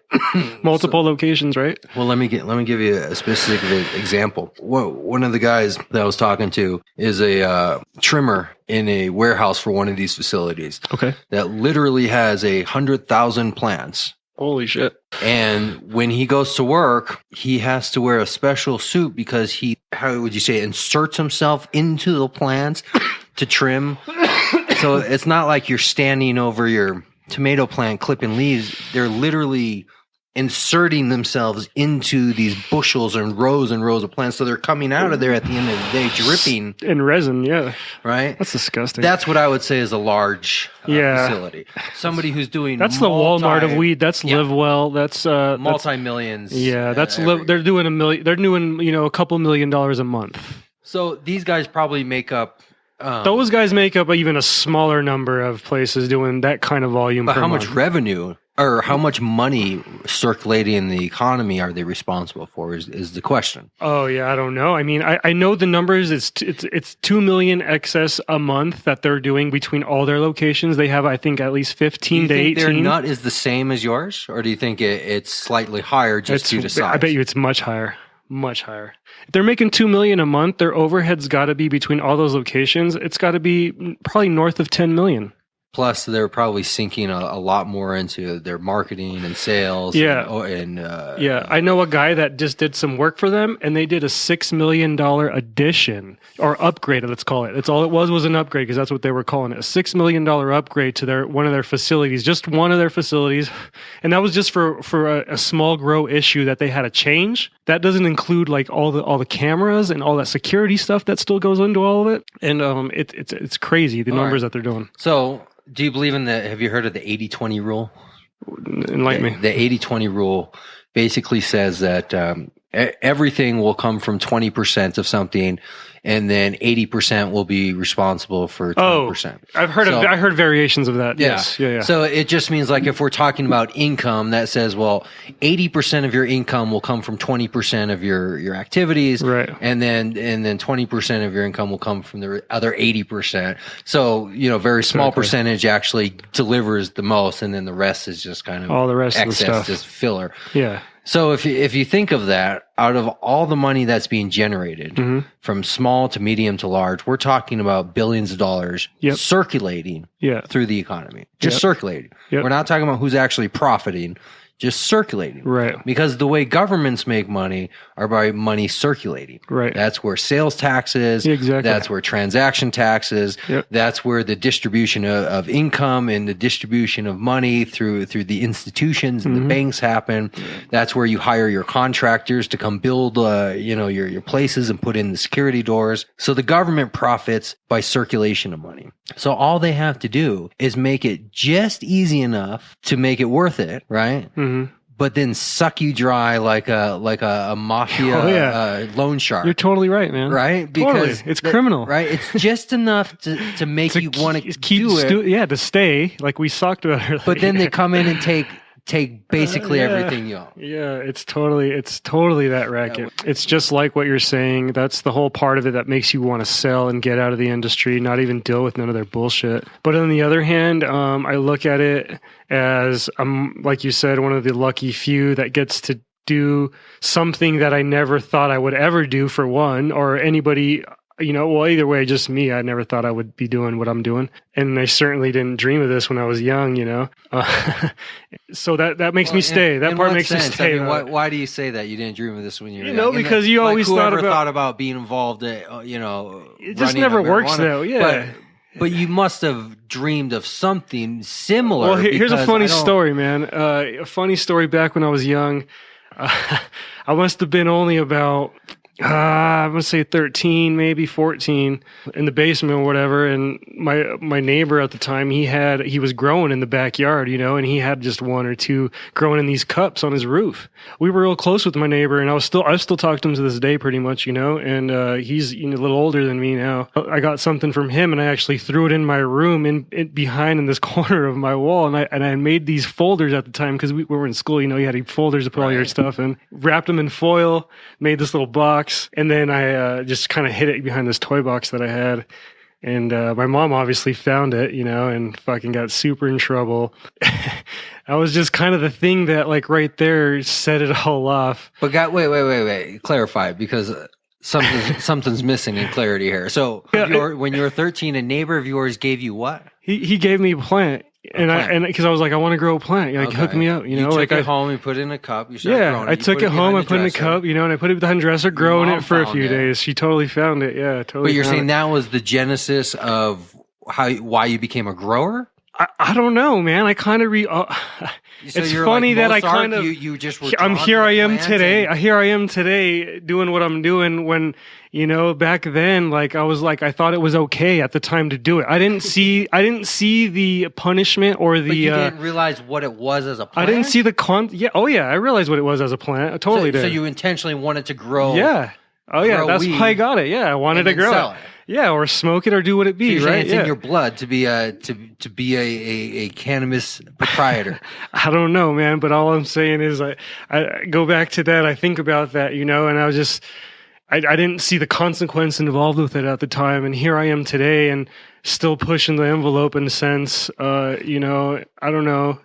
multiple locations, right?
Well, let me give you a specific example. One of the guys that I was talking to is a trimmer in a warehouse for one of these facilities.
Okay,
that literally has 100,000 plants.
Holy shit.
And when he goes to work, he has to wear a special suit because he, how would you say, inserts himself into the plants to trim. So it's not like you're standing over your tomato plant clipping leaves. They're literally inserting themselves into these bushels and rows of plants. So they're coming out of there at the end of the day dripping.
In resin, yeah.
Right?
That's disgusting.
That's what I would say is a large facility. Somebody who's doing
that's the Walmart of weed. That's Live Well. That's
multi-millions.
Yeah, they're doing $1 million. They're doing a couple $1 million a month.
So these guys probably make up.
Those guys make up even a smaller number of places doing that kind of volume.
But
per
how
month.
much revenue or how much money circulating in the economy are they responsible for? Is the question.
Oh yeah, I don't know. I mean, I know the numbers. It's 2 million excess a month that they're doing between all their locations. They have, I think, at least 15 to 18.
Their nut is the same as yours, or do you think it's slightly higher due to size?
I bet you it's much higher. Much higher. If they're making $2 million a month, their overhead's got to be between all those locations. It's got to be probably north of $10 million.
Plus, they're probably sinking a lot more into their marketing and sales.
Yeah.
And
I know a guy that just did some work for them, and they did a $6 million addition or upgrade. Let's call it. That's all it was an upgrade, because that's what they were calling it. A $6 million upgrade to one of their facilities, just one of their facilities, and that was just for a small grow issue that they had to change. That doesn't include like all the cameras and all that security stuff that still goes into all of it, and it's crazy the numbers that they're doing.
So, do you believe in have you heard of the 80-20 rule?
Enlighten me.
The 80-20 rule basically says that everything will come from 20% of something, and then 80% will be responsible for 20%.
I heard variations of that. Yes. Yeah.
So it just means like if we're talking about income, that says, well, 80% of your income will come from 20% of your activities,
right?
And then 20% of your income will come from the other 80%. So, very small percentage actually delivers the most, and then the rest is just kind of
all the rest
excess,
of the stuff,
just filler.
Yeah.
So if you think of that, out of all the money that's being generated from small to medium to large, we're talking about billions of dollars circulating through the economy, just circulating. We're not talking about who's actually profiting, just circulating.
Right.
Because the way governments make money are by money circulating.
Right.
That's where sales taxes, that's where transaction taxes, that's where the distribution of income and the distribution of money through the institutions and the banks happen. That's where you hire your contractors to come build your places and put in the security doors. So the government profits by circulation of money. So all they have to do is make it just easy enough to make it worth it, right? But then suck you dry like a mafia loan shark.
You're totally right, man.
Right? Because
it's criminal.
Right? It's just enough to make you want to keep do it.
To stay, like we talked about earlier.
But then they come in and take basically everything you own.
Yeah, it's totally that racket. It's just like what you're saying. That's the whole part of it that makes you want to sell and get out of the industry, not even deal with none of their bullshit. But on the other hand, I look at it as I'm, like you said, one of the lucky few that gets to do something that I never thought I would ever do, for one, or anybody. Well, either way, just me. I never thought I would be doing what I'm doing. And I certainly didn't dream of this when I was young, So that makes me stay. That part makes me stay.
I mean, why do you say that? You didn't dream of this when you were young?
Because you always
thought about being involved,
it just never works, though,
But you must have dreamed of something similar.
Well, here's a funny story, man. A funny story back when I was young. I must have been only about... I'm gonna say 13, maybe 14, in the basement or whatever. And my neighbor at the time, he was growing in the backyard, and he had just one or two growing in these cups on his roof. We were real close with my neighbor, and I still talk to him to this day, pretty much, And he's a little older than me now. I got something from him, and I actually threw it in my room, behind in this corner of my wall. And I made these folders at the time because we were in school. You had folders to put all your stuff in. Wrapped them in foil, made this little box. And then I just kind of hid it behind this toy box that I had. And my mom obviously found it, and fucking got super in trouble. That was just kind of the thing that, like, right there set it all off.
But wait. Clarify, because something's missing in clarity here. So when you were 13, a neighbor of yours gave you what?
He gave me a plant. And because I was like, I want to grow a plant, hook me up,
You took it home and put it in a cup.
I took it home, I put it in a cup, and I put it behind the dresser, growing it for a few days. She totally found it, totally.
But you're saying that was the genesis of why you became a grower?
I don't know, man. I kind of it's funny that I kind of
you just were.
Here I am today. Here I am today doing what I'm doing. When back then, I thought it was okay at the time to do it. I didn't see the punishment or the.
But you didn't realize what it was as a plant.
I didn't see the I realized what it was as a plant. I totally did.
So you intentionally wanted to grow.
Yeah. Oh yeah, that's why I got it. Yeah, I wanted to grow it. Yeah, or smoke it or do what it be, right?
It's in your blood to be a cannabis proprietor.
I don't know, man, but all I'm saying is I go back to that. I think about that, and I was just I didn't see the consequence involved with it at the time, and here I am today, and still pushing the envelope in a sense. I don't know.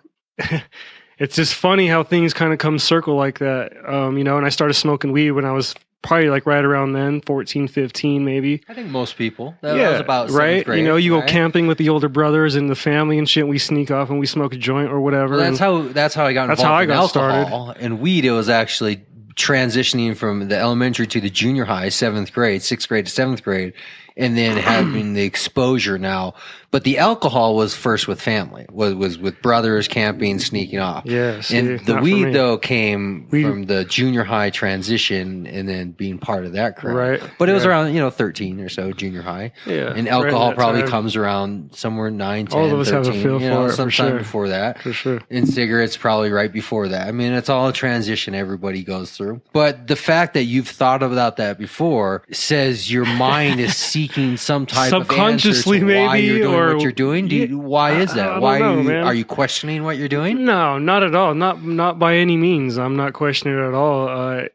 It's just funny how things kind of come circle like that, and I started smoking weed when I was probably like right around then, 14, 15 maybe.
I think most people. That was about
right.
grade,
You go
right?
camping with the older brothers and the family and shit. We sneak off and we smoke a joint or whatever.
Well, that's how I got involved in alcohol.
Started.
And weed, it was actually transitioning from the elementary to the junior high, 7th grade, 6th grade to 7th grade, and then having the exposure now. But the alcohol was first with family, was with brothers, camping, sneaking off.
Yes.
And the weed, though, came from the junior high transition and then being part of that crowd.
Right.
But it was around, 13 or so, junior high.
Yeah.
And alcohol probably
time.
comes around somewhere 9, 10,
All of us
13.
have a feel for it,
sometime
for sure.
before that.
For sure.
And cigarettes probably right before that. I mean, it's all a transition everybody goes through. But the fact that you've thought about that before says your mind is seeking some type of answer
subconsciously
to why
maybe,
you're doing
or
what you're doing. Why is that?
I
Why
don't know, man.
are you questioning what you're doing?
No, not at all. Not by any means. I'm not questioning it at all.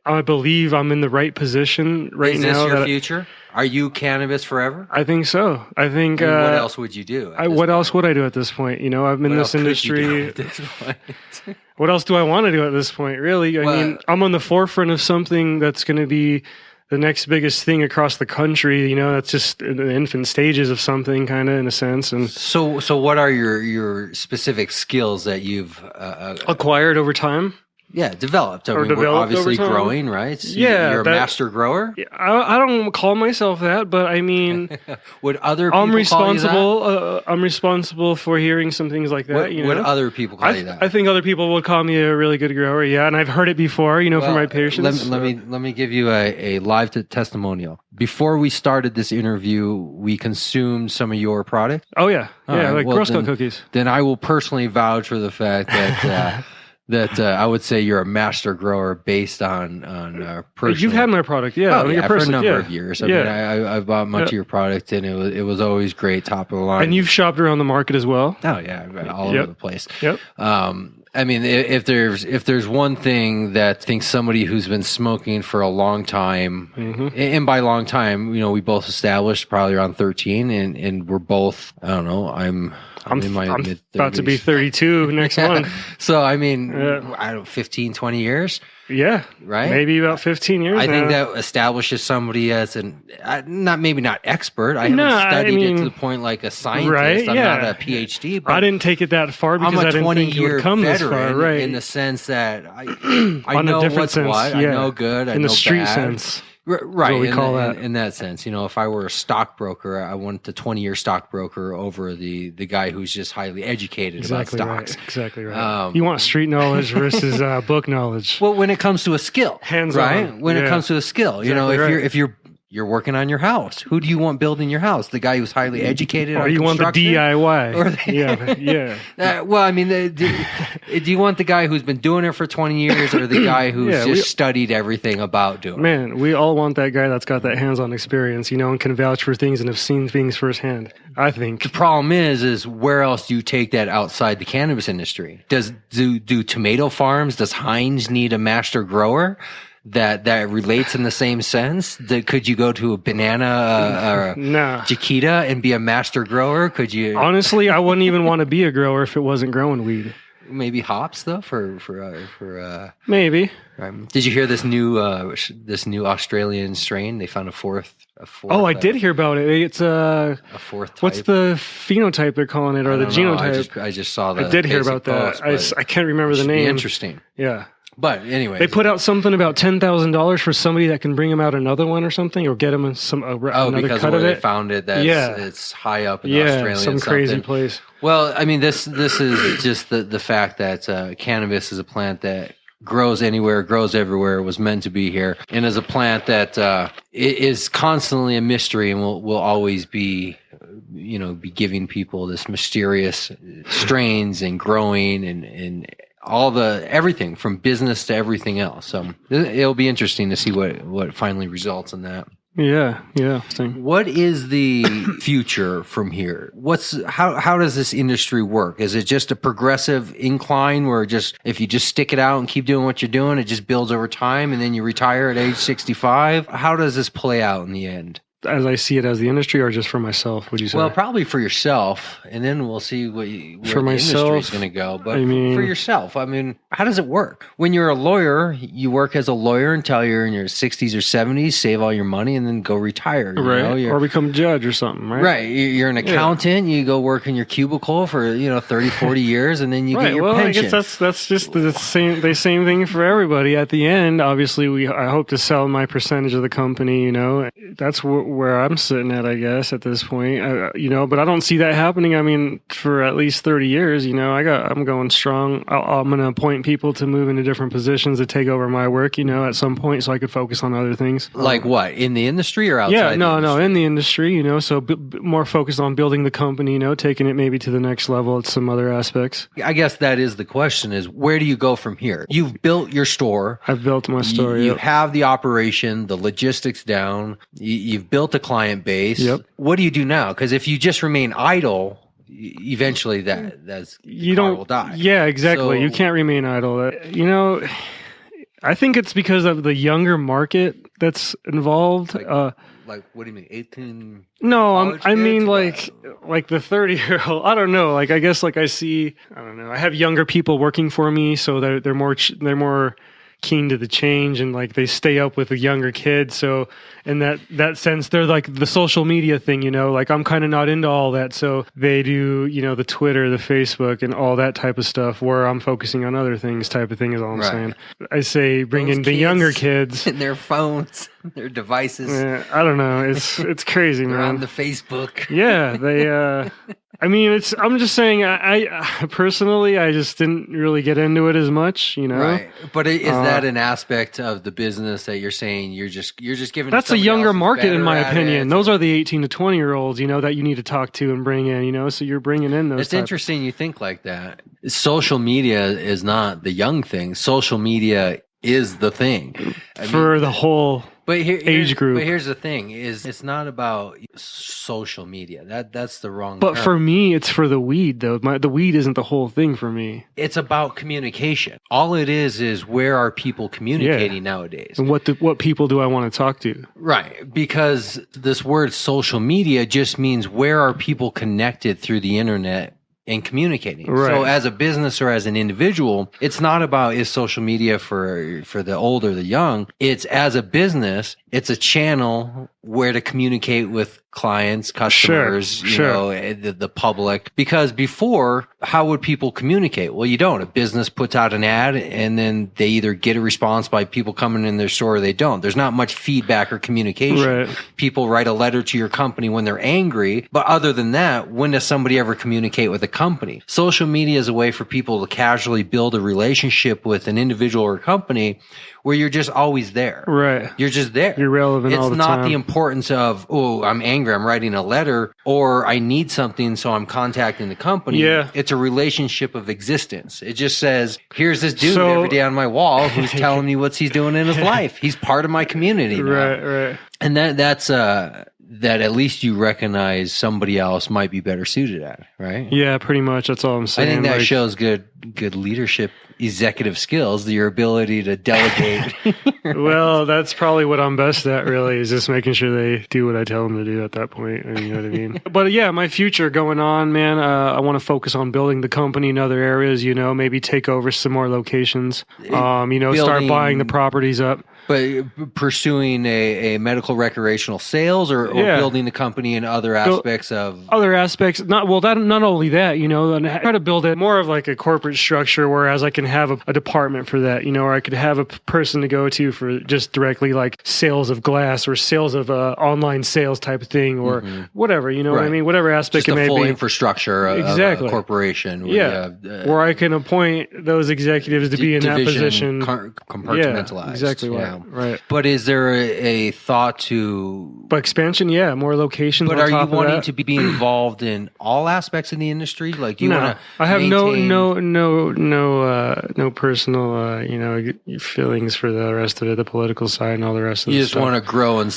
I believe I'm in the right position right now.
Is this your future? Are you cannabis forever?
I think so. I think.
And what else would you do?
What else would I do at this point? I'm in this industry. What else do I want to do at this point? Really? I mean, I'm on the forefront of something that's going to be the next biggest thing across the country. That's just in the infant stages of something, kind of in a sense. And
so what are your specific skills that you've
acquired over time?
Yeah, developed. I mean, we're obviously growing, right? So you're a master grower.
I don't call myself that, but I mean,
would other people call you that?
I'm responsible for hearing some things like that.
Would other people call you that?
I think other people would call me a really good grower. Yeah, and I've heard it before. From my patients.
Let me give you a live testimonial. Before we started this interview, we consumed some of your product.
Oh yeah,
right,
Girl Scout cookies.
Then I will personally vouch for the fact that. That I would say you're a master grower based on personal.
You've had my product, yeah.
For a number of years. I mean, I've bought much of your product, and it was always great, top of the line.
And you've shopped around the market as well.
Oh yeah, all over the place.
Yep.
I mean, if there's one thing that I think somebody who's been smoking for a long time, and by long time, we both established probably around 13, and we're both, I don't know, I'm in my mid-30s.
About to be 32 next month.
So, I mean, 15, 20 years?
Yeah.
Right?
Maybe about 15 years
I
now.
think that establishes somebody as not expert. I haven't studied it to the point like a scientist.
Right?
I'm not a PhD. But
I didn't take it that far because I didn't think you would come this far. Right.
In the sense that I
On
know
a different
what's
sense,
what. I know good. I know
in the street
bad.
sense.
Right,
we call that.
In that sense, if I were a stockbroker, I want the 20-year stockbroker over the guy who's just highly educated about stocks.
Right. Exactly right. You want street knowledge versus book knowledge.
Well, when it comes to a skill,
hands
right?
on.
When it comes to a skill, if you're working on your house, who do you want building your house? The guy who's highly educated,
or you want the DIY?
Well, I mean, do you want the guy who's been doing it for 20 years, or the guy who's studied everything about doing it?
Man, we all want that guy that's got that hands-on experience, and can vouch for things and have seen things firsthand. I think
the problem is where else do you take that outside the cannabis industry? Do tomato farms? Does Heinz need a master grower? That relates in the same sense? Could you go to a banana or Chiquita and be a master grower? Could you?
Honestly, I wouldn't even want to be a grower if it wasn't growing weed.
Maybe hops though for
maybe.
Did you hear this new Australian strain? They found a fourth.
Oh, I did hear about it. It's a fourth type. What's the phenotype they're calling it, or the genotype?
I just saw that.
I did hear about that. I can't remember the name.
Interesting.
Yeah.
But anyway,
they put out something about $10,000 for somebody that can bring them out another one or something, or get them another
because
cut
where
of it.
They found it. It's high up in Australia.
Some crazy place.
Well, I mean, this is just the fact that cannabis is a plant that grows anywhere, grows everywhere, was meant to be here, and is a plant that is constantly a mystery, and will always be. Be giving people this mysterious strains and growing and all everything from business to everything else. So it'll be interesting to see what finally results in that.
Yeah.
What is the future from here? How does this industry work? Is it just a progressive incline where if you just stick it out and keep doing what you're doing, it just builds over time and then you retire at age 65? How does this play out in the end?
as I see it as the industry, or just for myself? Would you say?
Well, probably for yourself, and then we'll see where the industry is going to go. But
I mean,
for yourself, I mean, how does it work? When you're a lawyer, you work as a lawyer until you're in your 60s or 70s, save all your money, and then go retire.
Right. Or become a judge or something, right?
Right. You're an accountant. You go work in your cubicle for 30, 40 years, and then you get your pension.
I guess that's just the same thing for everybody. At the end, obviously, I hope to sell my percentage of the company. That's where I'm sitting at, I guess, at this point. But I don't see that happening. I mean, for at least 30 years, I'm going strong. I'm going to appoint people to move into different positions to take over my work, at some point, so I could focus on other things.
Like what? In the industry or outside?
Yeah, no, in the industry, so more focused on building the company, taking it maybe to the next level at some other aspects.
I guess that is the question: is where do you go from here? You've built your store.
I've built my store.
You have the operation, the logistics down. You've built a client base.
Yep.
What do you do now? Because if you just remain idle, eventually that's the car will die.
Yeah, exactly.
So,
you can't remain idle. I think it's because of the younger market that's involved.
Like what do you mean? 18?
No, I mean like the 30-year-old. I don't know. I guess I see. I don't know. I have younger people working for me, so they're more keen to the change, and they stay up with the younger kids. So in that sense, they're like the social media thing, I'm kind of not into all that. So they do, the Twitter, the Facebook, and all that type of stuff, where I'm focusing on other things type of thing is all I'm saying. I say bring in the younger kids.
And their phones, their devices.
Yeah, I don't know. It's crazy, man.
On the Facebook.
Yeah, they, I mean, I'm just saying, I personally, I just didn't really get into it as much,
Right. But is that an aspect of the business that you're saying you're just giving?
That's a younger market, in my opinion. Those are the 18 to 20 year olds, that you need to talk to and bring in, so you're bringing in those.
It's interesting you think like that. Social media is not the young thing. Social media is the thing.
For the whole age group.
But here's the thing: is it's not about social media. That's the wrong.
But
term.
For me, it's for the weed though. The weed isn't the whole thing for me.
It's about communication. All it is where are people communicating nowadays,
and what people do I want to talk to?
Right, because this word social media just means where are people connected through the internet and communicating.
Right.
So as a business or as an individual, it's not about is social media for the old or the young. It's as a business, it's a channel where to communicate with clients, customers, the public. Because before, how would people communicate? Well, you don't. A business puts out an ad and then they either get a response by people coming in their store or they don't. There's not much feedback or communication.
Right.
People write a letter to your company when they're angry. But other than that, when does somebody ever communicate with a company? Social media is a way for people to casually build a relationship with an individual or company where you're just always there.
Right.
You're just there.
You're relevant all the time.
It's not the importance of, oh, I'm angry, I'm writing a letter, or I need something, so I'm contacting the company.
Yeah.
It's a relationship of existence. It just says, here's this dude every day on my wall who's telling me what he's doing in his life. He's part of my community now.
Right.
And that's that at least you recognize somebody else might be better suited at, right?
Yeah, pretty much. That's all I'm saying.
I think that shows good leadership, executive skills, your ability to delegate.
Well, that's probably what I'm best at, really, is just making sure they do what I tell them to do at that point. You know what I mean? But yeah, my future going on, man, I want to focus on building the company in other areas, maybe take over some more locations, start buying the properties up.
But pursuing a medical recreational sales or building the company in other aspects of...
Other aspects. Not only that, and I try to build it more of like a corporate structure, whereas I can have a department for that, or I could have a person to go to for just directly like sales of glass or sales of online sales type of thing or whatever, what I mean? Whatever aspect
just
it may be.
Just a full infrastructure of a corporation.
Where I can appoint those executives to be in that position.
Compartmentalized.
Yeah, exactly right.
But is there a thought to...
But expansion, more locations.
But are you wanting to be involved in all aspects of the industry? Like, do you want to
I have no personal, feelings for the rest of it, the political side and all the rest of it.
You just want to grow and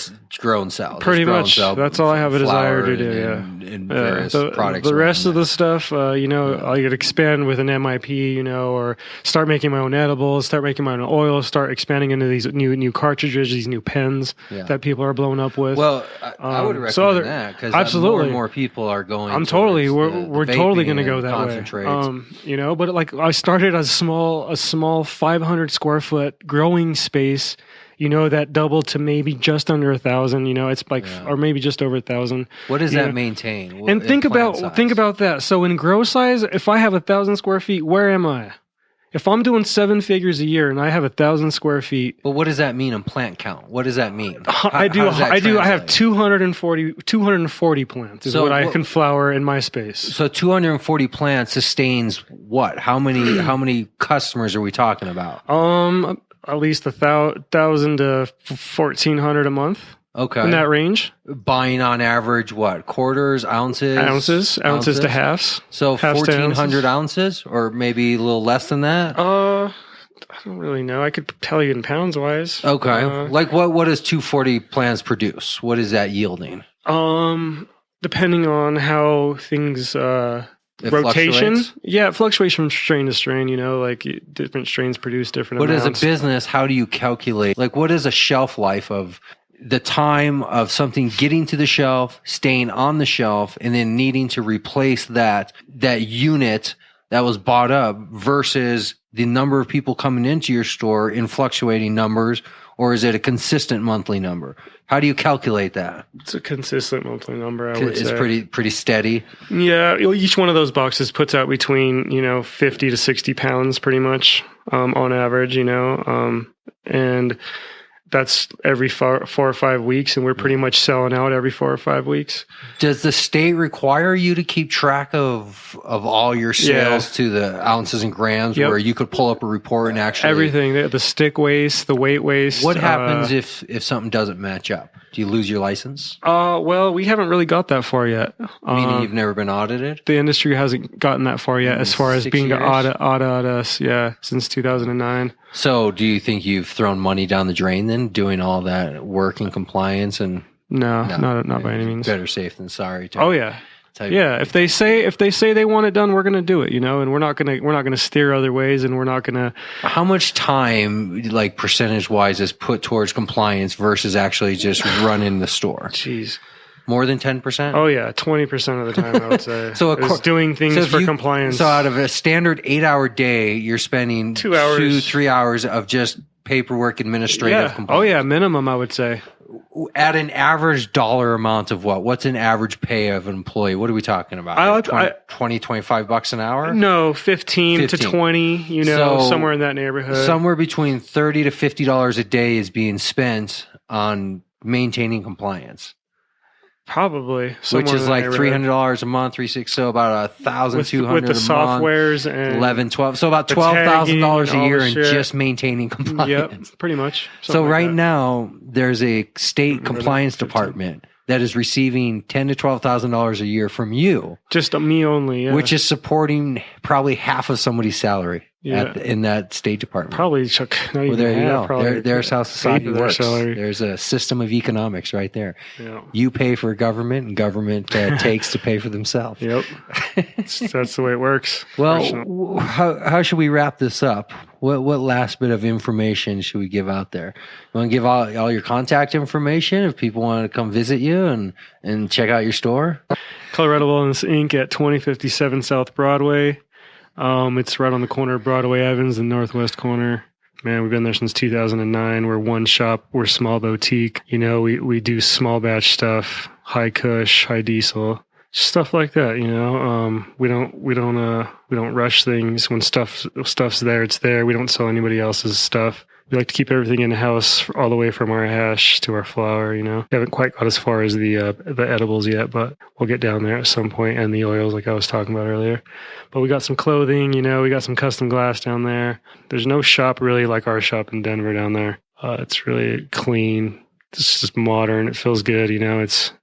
sell.
Pretty much. That's all I have a desire to do,
and various products.
The rest of the stuff, I could expand with an MIP, or start making my own edibles, start making my own oil, start expanding into these new new cartridges, these new pens that people are blowing up with.
Well, I would recommend that because more and more people are going.
We're totally going to go that way. But like I started a small 500 square foot growing space. That doubled to maybe just under 1,000. It's like, or maybe just over 1,000.
What does that maintain?
And think about that. So in grow size, if I have 1,000 square feet, where am I? If I'm doing 7 figures a year and I have 1,000 square feet,
but what does that mean in plant count? What does that mean?
I have 240 plants is what I can flower in my space.
So 240 plants sustains what? How many customers are we talking about?
At least 1,000 to 1,400 a month.
Okay.
In that range.
Buying on average, what? Quarters, ounces?
Ounces to halves.
So 1,400 ounces, or maybe a little less than that?
I don't really know. I could tell you in pounds wise.
Okay. Like what does 240 plants produce? What is that yielding?
Depending on how things rotation. It fluctuates from strain to strain, like different strains produce different amounts.
But as a business, how do you calculate, like what is a shelf life of the time of something getting to the shelf, staying on the shelf, and then needing to replace that unit that was bought up versus the number of people coming into your store in fluctuating numbers, or is it a consistent monthly number? How do you calculate that?
It's a consistent monthly number, I would say.
It's pretty steady.
Yeah, each one of those boxes puts out between 50 to 60 pounds, pretty much on average. And that's every 4 or 5 weeks, and we're pretty much selling out every 4 or 5 weeks.
Does the state require you to keep track of all your sales to the ounces and grams, where you could pull up a report and actually
everything, the stick waste, the weight waste?
What happens if something doesn't match up? Do you lose your license?
Well, we haven't really got that far yet.
Meaning you've never been audited?
The industry hasn't gotten that far yet, as far as being to audit us. Yeah, since 2009.
So, do you think you've thrown money down the drain then, doing all that work and compliance? And
no, not by any means.
Better safe than sorry.
If they say they want it done, we're going to do it, and we're not going to steer other ways, and we're not going to.
How much time, like percentage wise, is put towards compliance versus actually just running the store?
Jeez.
More than 10%?
Oh yeah, 20% of the time I would say. So doing things for compliance.
So out of a standard 8-hour day, you're spending 2-3 hours of just paperwork, administrative compliance.
Oh yeah, minimum I would say.
At an average dollar amount of what? What's an average pay of an employee? What are we talking about? 20, $25 an hour?
No, 15 to 20, somewhere in that neighborhood.
Somewhere between $30 to $50 a day is being spent on maintaining compliance.
Probably,
which is like $300 a month, so about $1,200
with the softwares and
11, 12, so about $12,000 a year in just maintaining compliance.
Yep, pretty much.
So right now, there's a state compliance department that is receiving $10,000 to $12,000 a year from you,
just me only,
which is supporting probably half of somebody's salary. In that State Department.
Probably not even
there you
half,
go. There's how society works.
Salary.
There's a system of economics right there. Yeah. You pay for government, and government takes to pay for themselves.
Yep. That's the way it works.
Well, how should we wrap this up? What last bit of information should we give out there? You want to give all your contact information if people want to come visit you and check out your store?
Colorado Wellness Inc. at 2057 South Broadway. It's right on the corner of Broadway Evans and Northwest corner. Man, we've been there since 2009. We're one shop. We're small boutique. We do small batch stuff, high kush, high diesel, stuff like that. We don't rush things. When stuff's there, it's there. We don't sell anybody else's stuff. We like to keep everything in house, all the way from our hash to our flour. We haven't quite got as far as the edibles yet, but we'll get down there at some point, and the oils, like I was talking about earlier. But we got some clothing. We got some custom glass down there. There's no shop really like our shop in Denver down there. It's really clean. It's just modern. It feels good. It's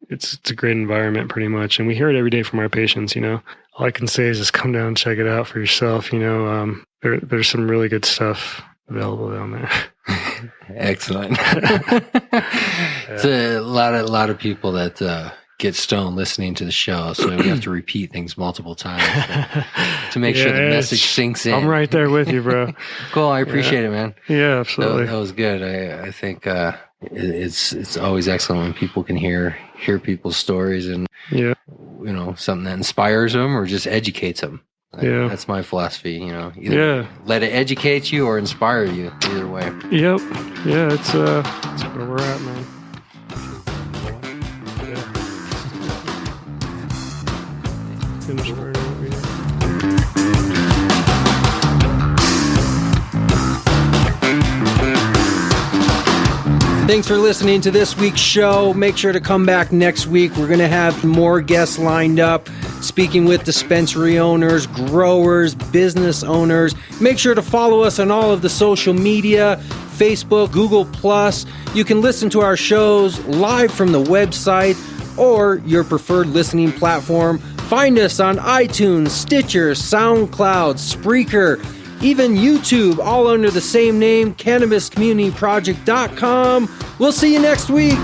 a great environment pretty much, and we hear it every day from our patients. All I can say is just come down and check it out for yourself. There's some really good stuff available down there.
Excellent. It's a lot of people that get stoned listening to the show, so we have to repeat things multiple times to make sure the message sinks in.
I'm right there with you, bro.
Cool, I appreciate it, man.
Yeah, absolutely.
That was good. I think it's always excellent when people can hear people's stories and something that inspires them or just educates them.
Yeah,
that's my philosophy. Either let it educate you or inspire you. Either way.
Yep. Yeah, it's where we're at, man.
Thanks for listening to this week's show. Make sure to come back next week. We're going to have more guests lined up, speaking with dispensary owners, growers, business owners. Make sure to follow us on all of the social media, Facebook, Google+. You can listen to our shows live from the website or your preferred listening platform. Find us on iTunes, Stitcher, SoundCloud, Spreaker, even YouTube, all under the same name, CannabisCommunityProject.com. We'll see you next week.